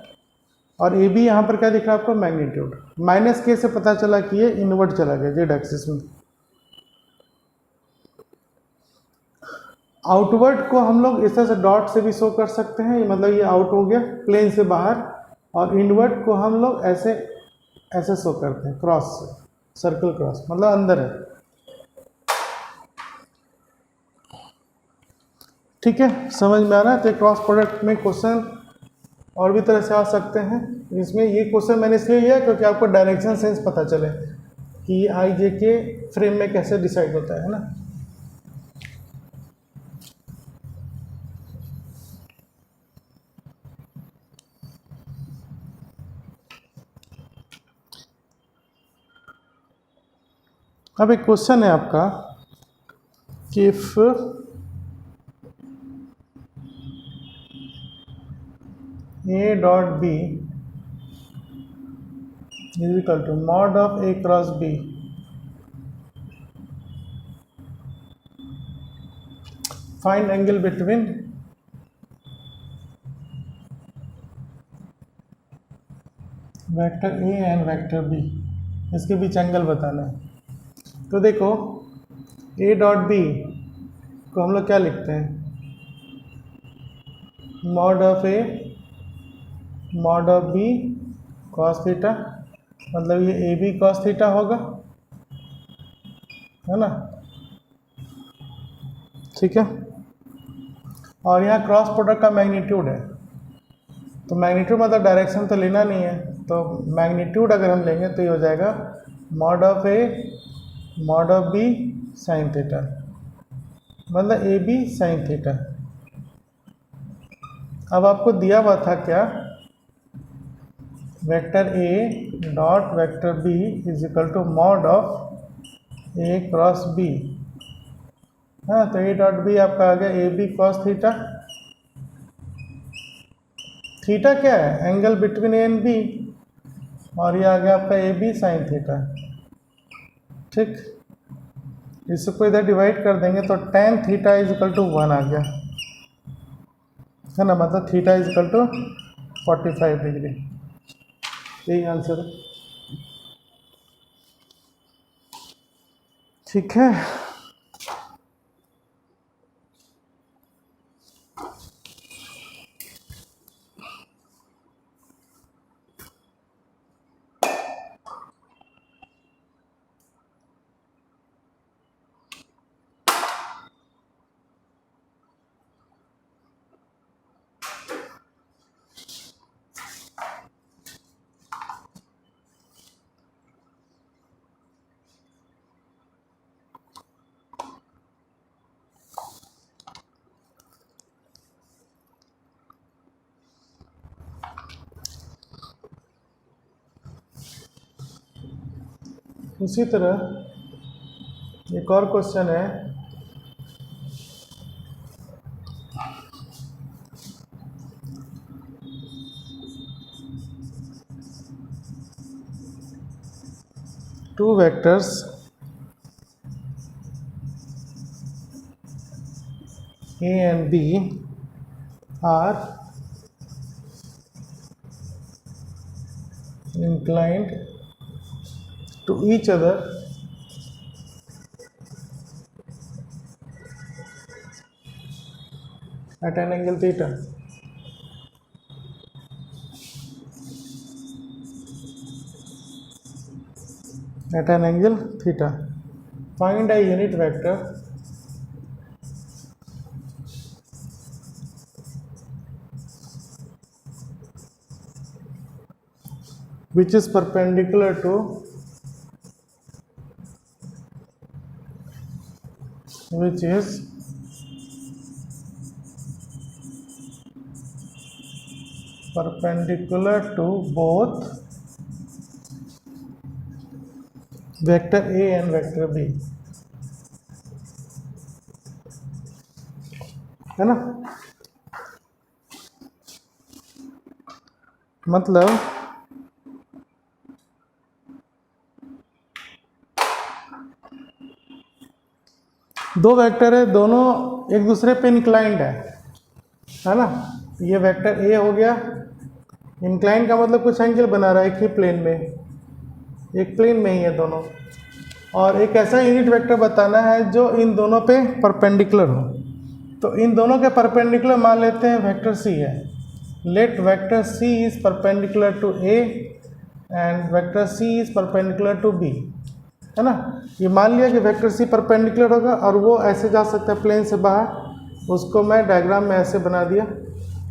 और ए बी यहाँ पर क्या दिख रहा है आपको, मैग्नीट्यूड, माइनस के से पता चला कि ये इनवर्ड चला गया जेड एक्सिस में। आउटवर्ड को हम लोग इस तरह से डॉट से भी शो कर सकते हैं, मतलब ये आउट हो गया प्लेन से बाहर, और इनवर्ड को हम लोग ऐसे ऐसे शो करते हैं, क्रॉस से, सर्कल क्रॉस मतलब अंदर है। ठीक है, समझ में आ रहा है। तो क्रॉस प्रोडक्ट में क्वेश्चन और भी तरह से आ सकते हैं। इसमें ये क्वेश्चन मैंने इसलिए लिया क्योंकि आपको डायरेक्शन सेंस पता चले कि आई जे के फ्रेम में कैसे डिसाइड होता है ना। अब एक क्वेश्चन है आपका कि if A dot B is equal to mod of A cross B, find angle between vector A and vector B, इसके बीच एंगल बताना है। तो देखो ए डॉट बी को हम लोग क्या लिखते हैं, mod of A mod of B cos theta, मतलब ये ए बी कॉस थीटा होगा, है ना। ठीक है, और यहाँ क्रॉस प्रोडक्ट का मैग्नीट्यूड है, तो मैग्नीट्यूड मतलब डायरेक्शन तो लेना नहीं है, तो मैग्नीट्यूड अगर हम लेंगे तो ये हो जाएगा mod of A mod of B sine theta, मतलब ए बी साइन थीटा। अब आपको दिया हुआ था क्या, vector A dot vector B is equal to mod of A cross B. हाँ, तो ए डॉट बी आपका आ गया A B cos theta. Theta क्या है, angle between A and B, और ये आ गया आपका ए बी साइन थीटा। ठीक, इसको इधर डिवाइड कर देंगे तो tan theta is equal to 1 आ गया, है ना, मतलब theta is equal to 45 degree. यही आंसर है। ठीक है, उसी तरह एक और क्वेश्चन है, two vectors A and B are inclined to each other at an angle theta. At an angle theta. Find a unit vector which is perpendicular to both vector A and vector B, है ना। मतलब दो vector है, दोनों एक दूसरे पे inclined है ना। ये वेक्टर ए हो गया, इंक्लाइंड का मतलब कुछ एंगल बना रहा है एक ही प्लेन में, एक प्लेन में ही है दोनों, और एक ऐसा यूनिट वेक्टर बताना है जो इन दोनों पे परपेंडिकुलर हो। तो इन दोनों के परपेंडिकुलर मान लेते हैं वेक्टर सी है। Let vector C is perpendicular to A and vector C is perpendicular to B, है ना। ये मान लिया कि वेक्टर सी परपेंडिकुलर होगा और वो ऐसे जा सकता है प्लेन से बाहर, उसको मैं डायग्राम में ऐसे बना दिया।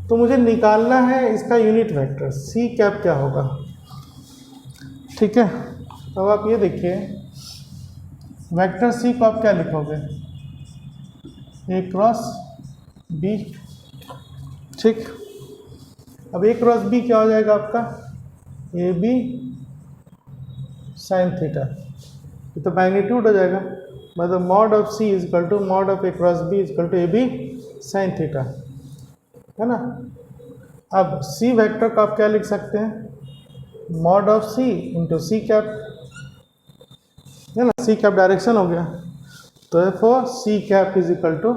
तो मुझे निकालना है इसका यूनिट वेक्टर सी कैप क्या होगा, ठीक है। अब आप ये देखिए वेक्टर सी को आप क्या लिखोगे, ए क्रॉस बी, ठीक। अब ए क्रॉस बी क्या हो जाएगा आपका, ए बी साइन थीटा, ये तो मैग्नीट्यूड हो जाएगा, मतलब mod of C is equal to mod of A cross B is equal to A B sine theta, है ना। अब सी वेक्टर को आप क्या लिख सकते हैं, mod of C into C cap, है ना, सी कैप डायरेक्शन हो गया। तो एफओ C cap is equal to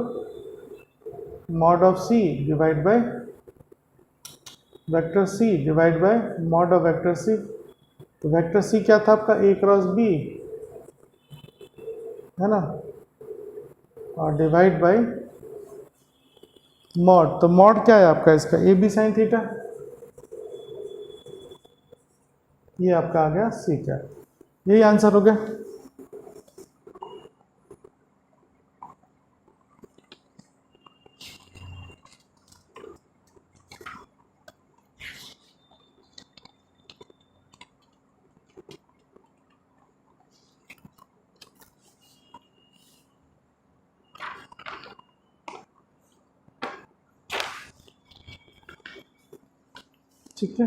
mod of C divide by vector C divide by mod of vector C. तो वेक्टर सी क्या था आपका, ए क्रॉस बी, है ना, और डिवाइड बाय मॉड। तो मॉड क्या है आपका इसका, ए बी साइन थीटा, ये आपका आ गया सी कैप, यही आंसर हो गया। ठीक है,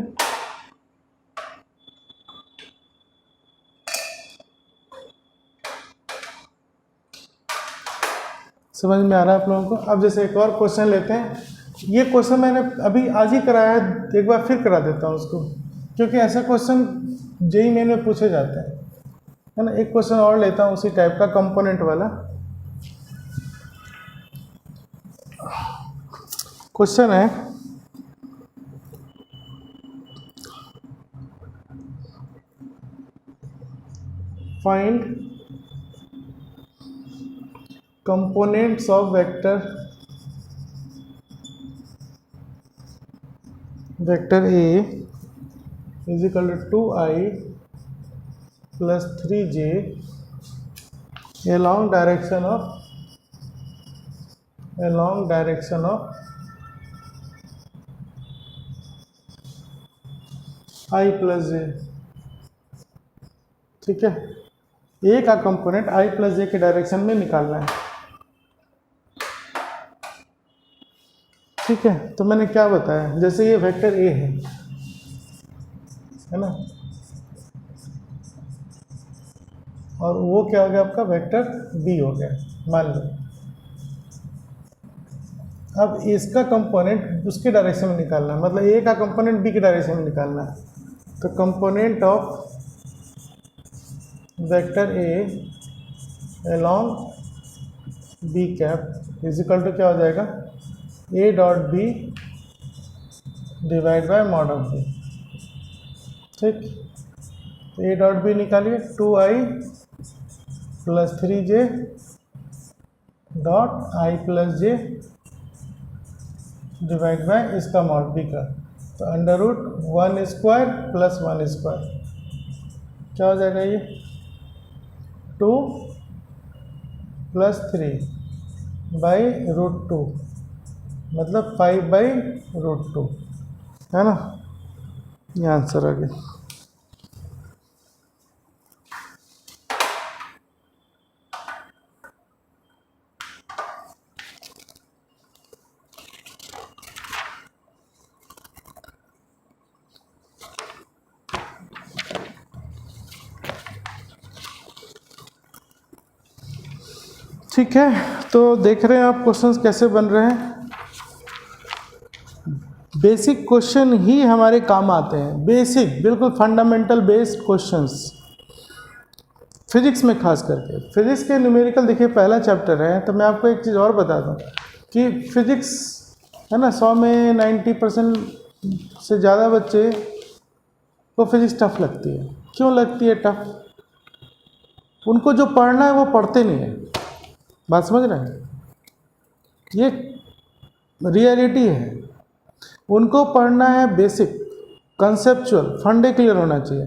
समझ में आ रहा है आप लोगों को। अब जैसे एक और क्वेश्चन लेते हैं, ये क्वेश्चन मैंने अभी आज ही कराया है, एक बार फिर करा देता हूँ उसको, क्योंकि ऐसा क्वेश्चन जेई मेन में पूछे जाते हैं, है ना। एक क्वेश्चन और लेता हूँ उसी टाइप का, कंपोनेंट वाला क्वेश्चन है। Find components of vector A is equal to 2i plus 3j along direction of i plus j, ठीक है। ए का कंपोनेंट i प्लस जे के डायरेक्शन में निकालना है, ठीक है। तो मैंने क्या बताया, जैसे ये वेक्टर ए है ना, और वो क्या हो गया आपका वेक्टर बी हो गया, मान लो। अब इसका कंपोनेंट उसके डायरेक्शन में निकालना है, मतलब ए का कंपोनेंट बी के डायरेक्शन में निकालना है। तो component of vector A along B cap is equal to क्या हो जाएगा, A dot B divide by mod of B, ठीक। ए डॉट बी निकालिए, 2i plus 3j dot I plus J divide by इसका मॉड बी का। तो under root 1 square plus 1 square क्या हो जाएगा, ये 2 प्लस 3 बाई रूट 2, मतलब 5 बाई रूट 2, है ना। ये आंसर आ गया। ठीक है, तो देख रहे हैं आप क्वेश्चंस कैसे बन रहे हैं। बेसिक क्वेश्चन ही हमारे काम आते हैं, बेसिक बिल्कुल फंडामेंटल बेस्ड क्वेश्चंस, फिजिक्स में खास करके। फिजिक्स के न्यूमेरिकल देखिए पहला चैप्टर है। तो मैं आपको एक चीज़ और बता दूं कि फिजिक्स है ना, 100 में 90% से ज़्यादा बच्चे को फिजिक्स टफ लगती है। क्यों लगती है टफ? उनको जो पढ़ना है वो पढ़ते नहीं है, बात समझ रहे हैं, ये रियलिटी है। उनको पढ़ना है बेसिक, कंसेप्चुअल, फंडे क्लियर होना चाहिए।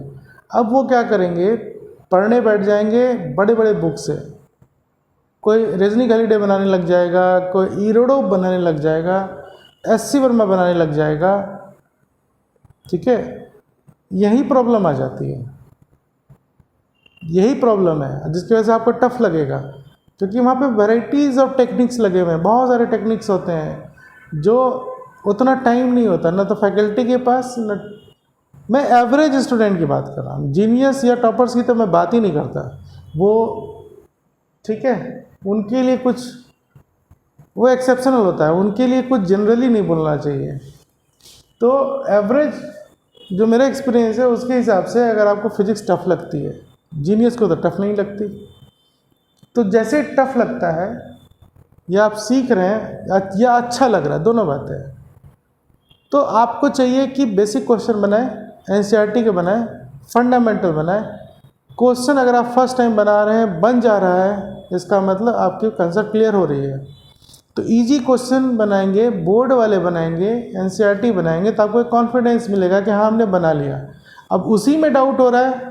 अब वो क्या करेंगे, पढ़ने बैठ जाएंगे बड़े बड़े बुक से, कोई रजनी हॉलिडे बनाने लग जाएगा, कोई ईरोडो बनाने लग जाएगा, एससी वर्मा बनाने लग जाएगा। ठीक है, यही प्रॉब्लम आ जाती है, यही प्रॉब्लम है जिसकी वजह से आपको टफ लगेगा, क्योंकि वहाँ पे वैराइटीज़ ऑफ टेक्निक्स लगे हुए हैं, बहुत सारे टेक्निक्स होते हैं जो उतना टाइम नहीं होता ना तो फैकल्टी के पास न। मैं एवरेज स्टूडेंट की बात कर रहा हूँ, जीनियस या टॉपर्स की तो मैं बात ही नहीं करता वो। ठीक है, उनके लिए कुछ वो एक्सेप्शनल होता है, उनके लिए कुछ जनरली नहीं बोलना चाहिए। तो एवरेज जो मेरा एक्सपीरियंस है उसके हिसाब से अगर आपको फिजिक्स टफ लगती है, जीनियस को तो टफ नहीं लगती। तो जैसे टफ लगता है या आप सीख रहे हैं या अच्छा लग रहा है, दोनों बातें हैं। तो आपको चाहिए कि बेसिक क्वेश्चन बनाए, एनसीईआरटी के बनाए, फंडामेंटल बनाए। क्वेश्चन अगर आप फर्स्ट टाइम बना रहे हैं बन जा रहा है, इसका मतलब आपकी कंसेप्ट क्लियर हो रही है। तो इजी क्वेश्चन बनाएंगे, बोर्ड वाले बनाएंगे, एनसीईआरटी बनाएंगे, तो आपको एक कॉन्फिडेंस मिलेगा कि हाँ हमने बना लिया। अब उसी में डाउट हो रहा है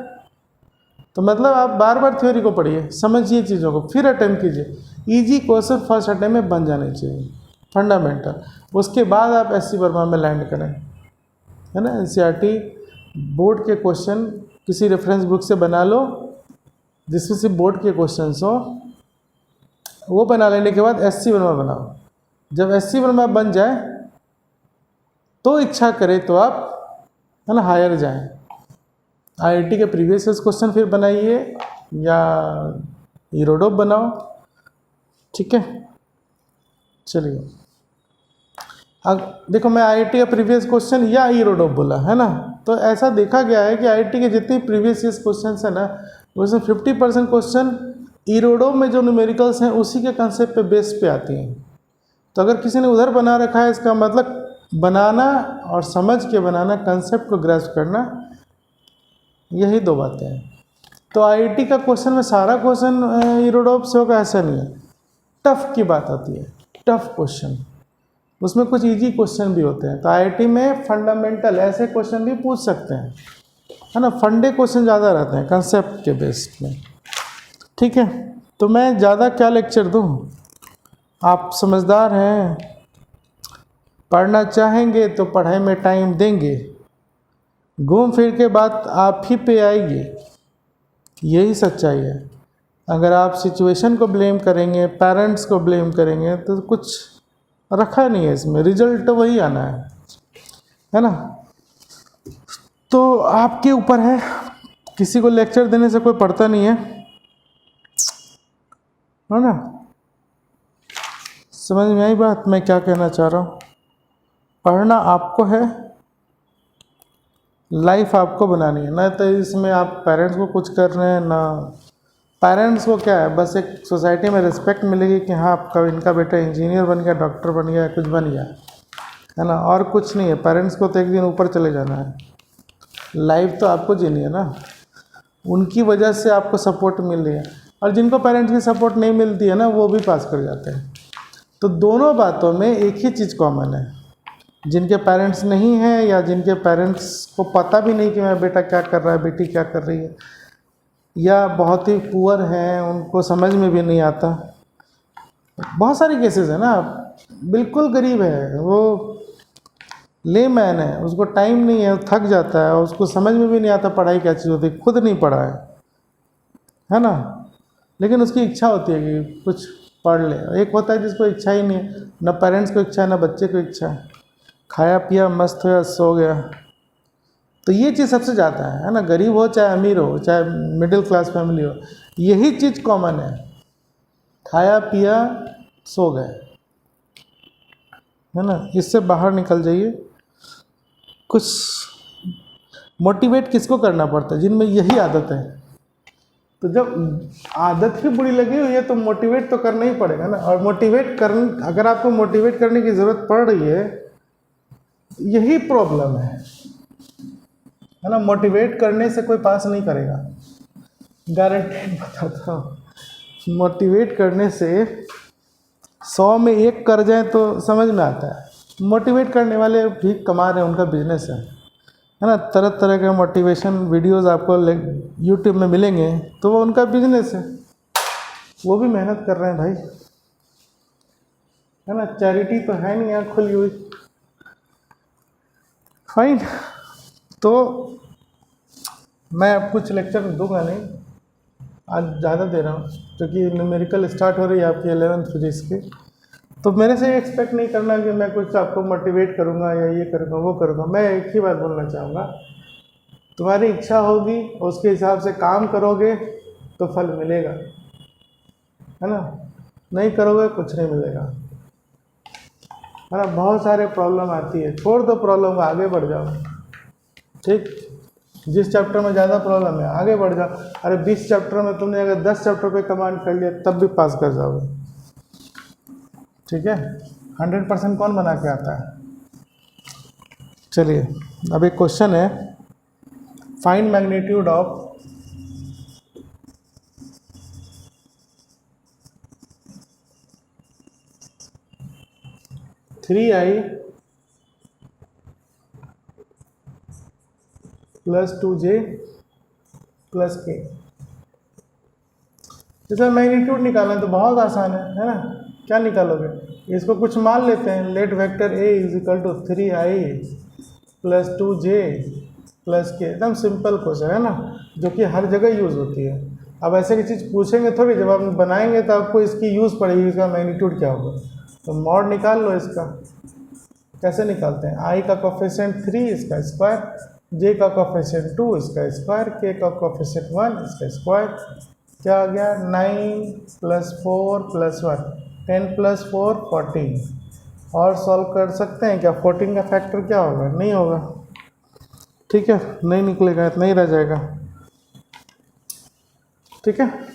तो मतलब आप बार बार थ्योरी को पढ़िए, समझिए चीज़ों को, फिर अटेम्प्ट कीजिए। इजी क्वेश्चन फर्स्ट अटेम्प्ट में बन जाने चाहिए, फंडामेंटल। उसके बाद आप एससी वर्मा में लैंड करें, है ना। एनसीईआरटी बोर्ड के क्वेश्चन किसी रेफरेंस बुक से बना लो जिसमें से बोर्ड के क्वेश्चन हो, वो बना लेने के बाद एससी वर्मा बनाओ। जब एससी वर्मा बन जाए तो इच्छा करे तो आप, है ना, हायर जाएं। आईआईटी के प्रीवियस ईयर क्वेश्चन फिर बनाइए या ईरोडो बनाओ। ठीक है, चलिए। अब देखो, मैं आईआईटी का प्रीवियस क्वेश्चन या ईरोडो बोला है ना, तो ऐसा देखा गया है कि आईआईटी के जितने प्रीवियस ईयर क्वेश्चन है ना, उसमें 50% क्वेश्चन ईरोडो में जो न्यूमेरिकल्स हैं उसी के कंसेप्ट पे बेस पे आती हैं। तो अगर किसी ने उधर बना रखा है, इसका मतलब बनाना और समझ के बनाना, कंसेप्ट को ग्रैस्प करना, यही दो बातें हैं। तो आईआईटी का क्वेश्चन में सारा क्वेश्चन ईरोडो से होगा ऐसा नहीं है, टफ की बात आती है, टफ क्वेश्चन, उसमें कुछ इजी क्वेश्चन भी होते हैं। तो आईआईटी में फंडामेंटल ऐसे क्वेश्चन भी पूछ सकते हैं, है ना, फंडे क्वेश्चन ज़्यादा रहते हैं कंसेप्ट के बेस्ड में। ठीक है, तो मैं ज़्यादा क्या लेक्चर दूँ, आप समझदार हैं, पढ़ना चाहेंगे तो पढ़ाई में टाइम देंगे, घूम फिर के बात आप ही पे आएगी, यही सच्चाई है। अगर आप सिचुएशन को ब्लेम करेंगे, पेरेंट्स को ब्लेम करेंगे, तो कुछ रखा नहीं है इसमें, रिजल्ट तो वही आना है ना। तो आपके ऊपर है, किसी को लेक्चर देने से कोई पढ़ता नहीं है ना। समझ में आई बात मैं क्या कहना चाह रहा हूँ। पढ़ना आपको है, लाइफ आपको बनानी है ना। तो इसमें आप पेरेंट्स को कुछ कर रहे हैं ना, पेरेंट्स को क्या है, बस एक सोसाइटी में रिस्पेक्ट मिलेगी कि हाँ आपका इनका बेटा इंजीनियर बन गया, डॉक्टर बन गया, कुछ बन गया, है ना, और कुछ नहीं है। पेरेंट्स को तो एक दिन ऊपर चले जाना है, लाइफ तो आपको जीनी है ना। उनकी वजह से आपको सपोर्ट मिल रही है, और जिनको पेरेंट्स की सपोर्ट नहीं मिलती है ना, वो भी पास कर जाते हैं। तो दोनों बातों में एक ही चीज़ कॉमन है, जिनके पेरेंट्स नहीं हैं या जिनके पेरेंट्स को पता भी नहीं कि मेरा बेटा क्या कर रहा है, बेटी क्या कर रही है, या बहुत ही पुअर हैं, उनको समझ में भी नहीं आता। बहुत सारे केसेस है ना, बिल्कुल गरीब है, वो लेमैन है, उसको टाइम नहीं है, थक जाता है, उसको समझ में भी नहीं आता पढ़ाई क्या चीज़ होती है, खुद नहीं पढ़ा है ना, लेकिन उसकी इच्छा होती है कि कुछ पढ़ ले। एक होता है जिसको इच्छा ही नहीं है, ना पेरेंट्स को इच्छा है ना बच्चे को इच्छा है, खाया पिया मस्त हो या सो गया। तो ये चीज़ सबसे ज़्यादा है ना, गरीब हो चाहे अमीर हो, चाहे मिडिल क्लास फैमिली हो, यही चीज़ कॉमन है, खाया पिया सो गए, है ना। इससे बाहर निकल जाइए। कुछ मोटिवेट किसको करना पड़ता है, जिनमें यही आदत है। तो जब आदत ही बुरी लगी हुई है तो मोटिवेट तो करना ही पड़ेगा ना। और मोटिवेट करने, अगर आपको मोटिवेट करने की ज़रूरत पड़ रही है, यही प्रॉब्लम है ना। मोटिवेट करने से कोई पास नहीं करेगा, गारंटी बताता हूँ। मोटिवेट करने से 100 में 1 कर जाए तो समझ में आता है। मोटिवेट करने वाले भी कमा रहे हैं, उनका बिजनेस है, है ना, तरह तरह के मोटिवेशन वीडियोस आपको यूट्यूब में मिलेंगे, तो वो उनका बिजनेस है, वो भी मेहनत कर रहे हैं भाई, है ना, चैरिटी तो है नहीं यहाँ खुली हुई। फाइन, तो मैं अब कुछ लेक्चर दूंगा नहीं, आज ज़्यादा दे रहा हूँ क्योंकि न्यूमेरिकल स्टार्ट हो रही है आपकी 11th फिजिक्स की। तो मेरे से एक्सपेक्ट नहीं करना कि मैं कुछ आपको मोटिवेट करूँगा या ये करूँगा वो करूँगा। मैं एक ही बात बोलना चाहूँगा, तुम्हारी इच्छा होगी, उसके हिसाब से काम करोगे तो फल मिलेगा, है ना, नहीं करोगे कुछ नहीं मिलेगा, है ना। बहुत सारे प्रॉब्लम आती है, छोड़ दो प्रॉब्लम को, आगे बढ़ जाओ, ठीक। जिस चैप्टर में ज़्यादा प्रॉब्लम है आगे बढ़ जाओ। अरे 20 चैप्टर में तुमने अगर 10 चैप्टर पे कमांड कर लिया तब भी पास कर जाओगे, ठीक है। 100% कौन बना के आता है। चलिए अब एक क्वेश्चन है, find magnitude of three I plus 2j plus के। इसका मैग्नीट्यूड निकालना है तो बहुत आसान है ना। क्या निकालोगे, इसको कुछ मान लेते हैं, let vector a is equal to 3i plus 2j plus k. एकदम सिंपल क्वेश्चन है ना, जो कि हर जगह यूज़ होती है। अब ऐसे की चीज़ पूछेंगे थोड़ी, जब आप बनाएंगे तो आपको इसकी यूज़ पड़ेगी, इसका मैग्नीट्यूड क्या होगा। तो मॉड निकाल लो इसका। कैसे निकालते हैं, i का कोफिशिएंट 3 इसका स्क्वायर, j का कोफिशिएंट 2 इसका स्क्वायर, k का कोफिशिएंट 1 इसका स्क्वायर। क्या आ गया, 9 प्लस 4 प्लस 1, 10 प्लस 4 14। और सॉल्व कर सकते हैं क्या, 14 का फैक्टर क्या होगा, नहीं होगा, ठीक है, नहीं निकलेगा, नहीं रह जाएगा, ठीक है।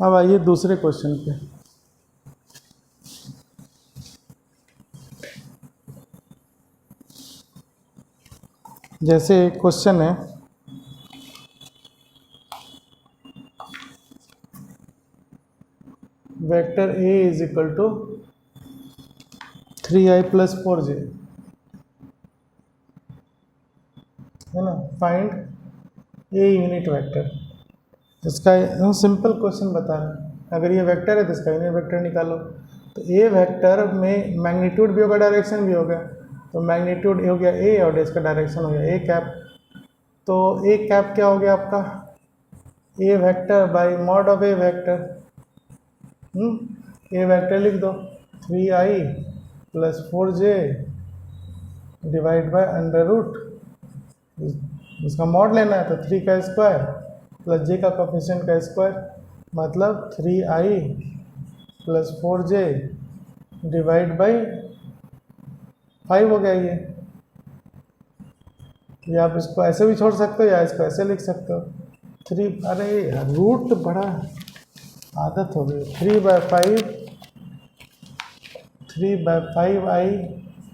अब आइए दूसरे क्वेश्चन पे। जैसे क्वेश्चन है, vector a is equal to 3i plus 4j, है ना, फाइंड a यूनिट वेक्टर। इसका सिंपल क्वेश्चन बता रहे हैं, अगर ये वेक्टर है तो इसका यूनिट वेक्टर निकालो। तो a वेक्टर में मैग्नीट्यूड भी होगा, डायरेक्शन भी होगा, तो मैग्नीट्यूड हो गया a और इसका डायरेक्शन हो गया a कैप। तो a कैप क्या हो गया आपका, a vector by mod of a vector. a vector लिख दो, 3i plus 4j divide by under root, इसका मॉड लेना है तो 3 का स्क्वायर प्लस j का कोफिशिएंट का स्क्वायर, मतलब 3i plus 4j divide by 5 हो गया ये। या आप इसको ऐसे भी छोड़ सकते हो या इसको ऐसे लिख सकते हो, 3, अरे रूट बड़ा आदत हो गई, 3/5i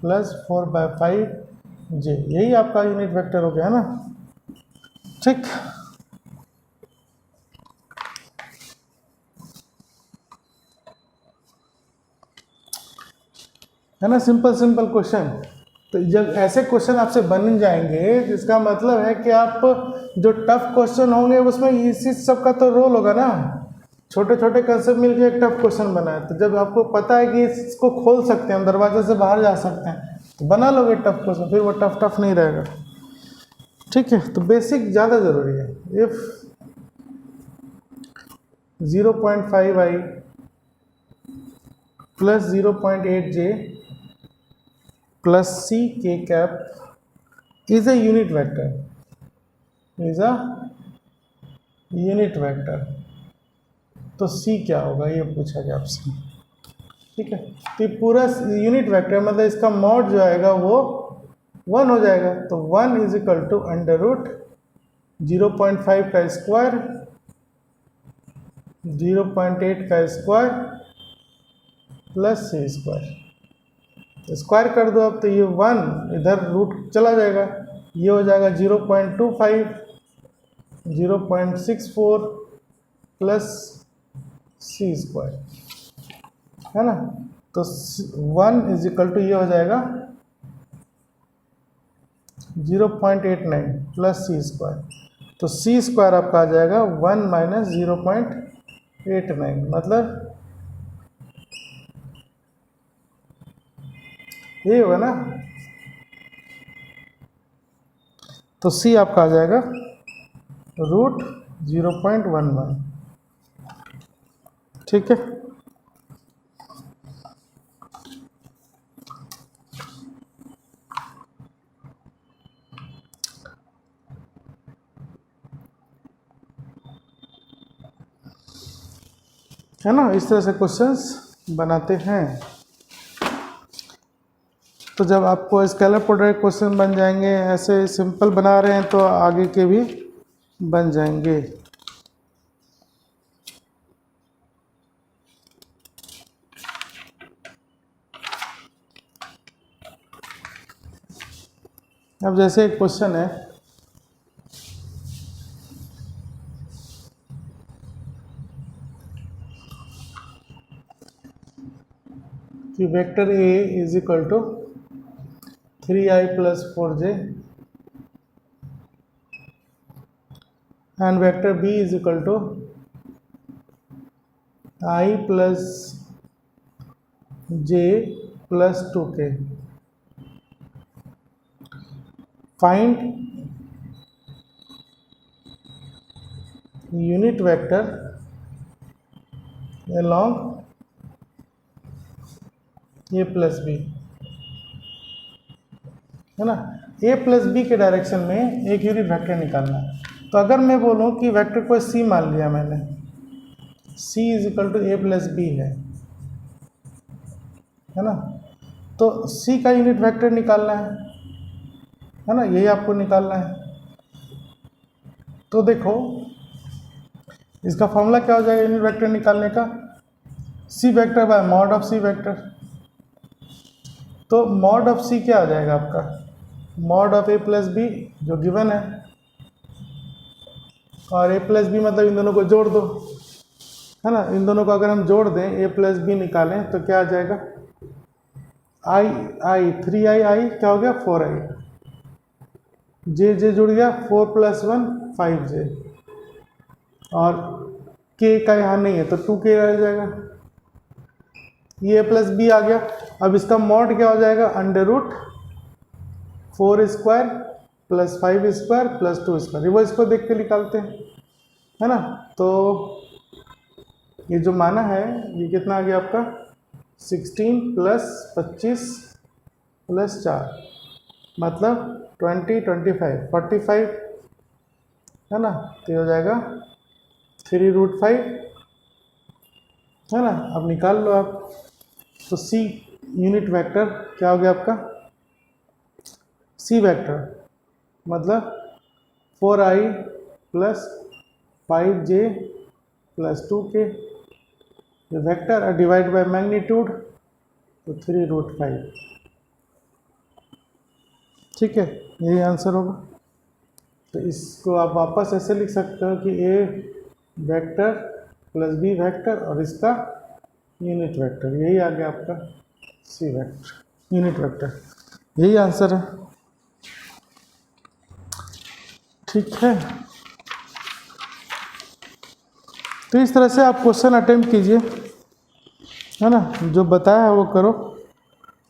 प्लस 4/5j, यही आपका यूनिट वेक्टर हो गया, है ना, ठीक। है ना, सिंपल सिंपल क्वेश्चन। तो जब ऐसे क्वेश्चन आपसे बन जाएंगे, इसका मतलब है कि आप जो टफ क्वेश्चन होंगे उसमें इसी सब का तो रोल होगा ना। छोटे छोटे कंसेप्ट मिलकर एक टफ क्वेश्चन बना है, तो जब आपको पता है कि इसको खोल सकते हैं, हम दरवाजे से बाहर जा सकते हैं, तो बना लोगे टफ क्वेश्चन, फिर वो टफ नहीं रहेगा, ठीक है। तो बेसिक ज़्यादा ज़रूरी है। If 0.5i plus 0.8j plus c k cap is a unit vector, is a unit vector, तो c क्या होगा ये पूछा गया आपसे, ठीक है। तो ये पूरा यूनिट वेक्टर मतलब इसका मॉड जो आएगा वो 1 हो जाएगा, तो 1 is equal to under root 0.5 का स्क्वायर 0.8 का square plus c square. Square कर दो अब, तो ये 1 इधर रूट चला जाएगा, ये हो जाएगा 0.25 0.64 प्लस c स्क्वायर, है ना। तो 1 इज इक्वल टू ये हो जाएगा 0.89 प्लस सी स्क्वायर, तो सी स्क्वायर आपका आ जाएगा 1 माइनस 0.89, मतलब ये होगा ना। तो सी आपका आ जाएगा √0.11, ठीक है। है ना, इस तरह से क्वेश्चंस बनाते हैं। तो जब आपको स्केलर प्रोडक्ट क्वेश्चन बन जाएंगे, ऐसे सिंपल बना रहे हैं, तो आगे के भी बन जाएंगे। अब जैसे एक क्वेश्चन है कि vector A is equal to 3i plus 4j and vector B is equal to i plus j plus 2k। Find unit vector along a plus B, है ना। a प्लस बी के डायरेक्शन में एक unit vector निकालना है। तो अगर मैं बोलूं कि वेक्टर को c मान लिया मैंने, c is equal to a plus B है ना, तो c का यूनिट वेक्टर निकालना है ना, यही आपको निकालना है। तो देखो इसका फॉर्मूला क्या हो जाएगा यूनिट वेक्टर निकालने का, c vector by mod of c vector. तो मॉड ऑफ c क्या आ जाएगा आपका, mod of a plus B जो गिवन है, और a प्लस बी मतलब इन दोनों को जोड़ दो, है ना। इन दोनों को अगर हम जोड़ दें, a प्लस बी निकालें, तो क्या आ जाएगा, i 3i क्या हो गया 4i, j जुड़ गया 4 + 1 5j, और k का यहाँ नहीं है तो 2k रह जाएगा। ये a प्लस बी आ गया। अब इसका मॉड क्या हो जाएगा, √4² प्लस 5² प्लस 2²। वो इसको देख के निकालते हैं, है ना। तो ये जो माना है ये कितना आ गया आपका, 16 प्लस 25 प्लस 4, मतलब 20 25 45, है ना। तो ये हो जाएगा 3√5, है ना। अब निकाल लो आप। तो c यूनिट वेक्टर क्या हो गया आपका, c वेक्टर मतलब 4i plus 5j plus 2k, ये वेक्टर डिवाइड बाय मैग्नीट्यूड, तो 3√5, ठीक है, यही आंसर होगा। तो इसको आप वापस ऐसे लिख सकते हो कि a vector plus b vector और इसका यूनिट वेक्टर, यही आ गया आपका c वेक्टर यूनिट वेक्टर, यही आंसर है, ठीक है। तो इस तरह से आप क्वेश्चन अटेम्प्ट कीजिए, है ना, जो बताया है वो करो।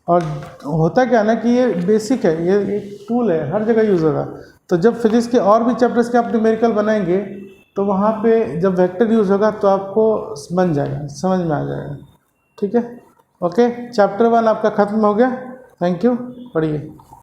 और होता क्या ना कि ये बेसिक है, ये एक टूल है, हर जगह यूज़ होगा। तो जब फिजिक्स के और भी चैप्टर्स के आप न्यूमेरिकल बनाएंगे, तो वहाँ पे जब वेक्टर यूज़ होगा तो आपको बन जाएगा, समझ में आ जाएगा, ठीक है। ओके, चैप्टर 1 आपका ख़त्म हो गया। थैंक यू, पढ़िए।